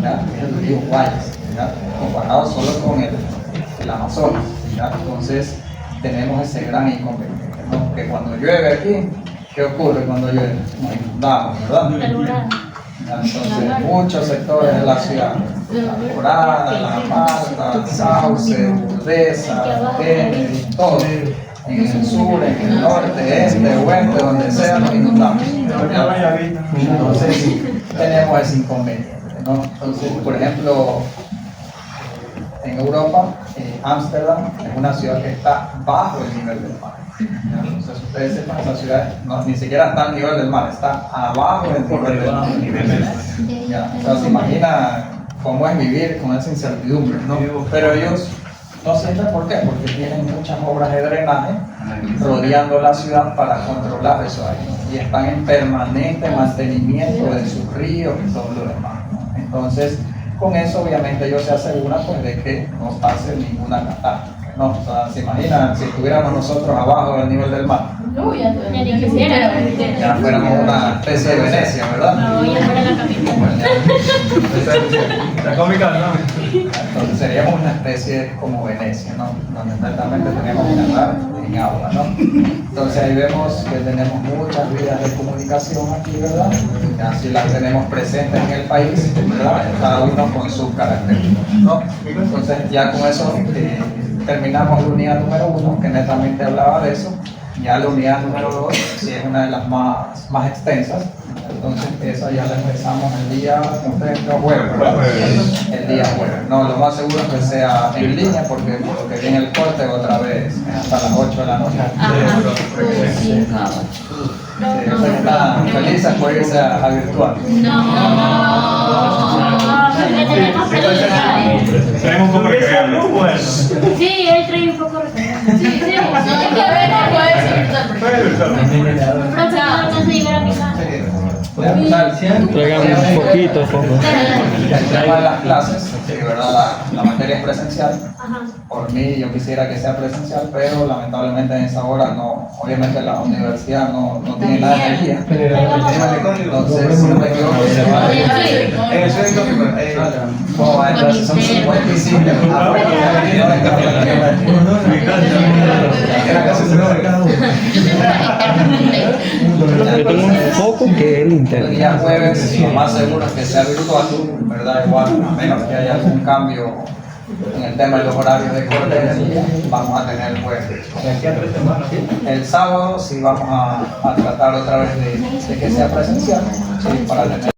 ¿ya? Que es el río Guayas, ¿ya? Comparado solo con el Amazonas, ¿ya? Entonces tenemos ese gran inconveniente, ¿no? Que cuando llueve aquí, ¿qué ocurre cuando llueve? Nos inundamos, ¿verdad? Entonces, muchos sectores de la ciudad, la Corada, la Marta, Sauce, Ordesa, Kennedy, todo, en el sur, en el norte, este, oeste, donde sea, nos inundamos. Entonces, tenemos ese inconveniente, ¿no? Entonces, por ejemplo, en Europa, Ámsterdam es una ciudad que está bajo el nivel del mar. Entonces ustedes sepan, esa ciudad ni siquiera está al nivel del mar, está abajo del nivel del mar. O sea, se imagina cómo es vivir con esa incertidumbre, ¿no? Pero ellos no sienten por qué, porque tienen muchas obras de drenaje rodeando la ciudad para controlar eso ahí. Y están en permanente mantenimiento de sus ríos y todo lo demás, ¿no? Entonces, con eso obviamente ellos se aseguran pues, de que no pase ninguna catástrofe. No, o sea, se imaginan si estuviéramos nosotros abajo del nivel del mar. No, ya ni quisiera. Ya fuéramos una especie de Venecia, ¿verdad? No, ya fuera la capital. La cómica, ¿no? Entonces seríamos una especie como Venecia, ¿no? Donde netamente tenemos que andar en agua, ¿no? Entonces ahí vemos que tenemos muchas vías de comunicación aquí, ¿verdad? Así las tenemos presentes en el país, ¿verdad? Cada uno con sus características, ¿no? Entonces ya con eso terminamos la unidad número 1, que netamente hablaba de eso. Ya la unidad número 2 sí es una de las más extensas. Entonces esa ya la empezamos el día jueves, ¿verdad? El día jueves. No, lo más seguro es que sea en línea porque por lo que viene el corte otra vez hasta las 8 de la noche. Sí, están felices por irse a virtual. Tenemos como recrearlo. Sí, él trae un poco de Sí, no hay que ver cómo puede ser. no se llegar a mi casa. Traigan un poquito. El tema de las clases, sí, ¿verdad? La materia es presencial. Por mí yo quisiera que sea presencial, pero lamentablemente en esa hora no, obviamente la universidad no tiene nada de energía. Entonces, si no me equivoco, se va a entonces son 55. Yo tengo un foco que él El intenta. día jueves, lo más seguro es que sea virtual, ¿verdad? Igual, a menos que haya algún cambio en el tema de los horarios de corte de energía, vamos a tener el jueves. El sábado sí vamos a tratar otra vez de que sea presencial, sí, para tener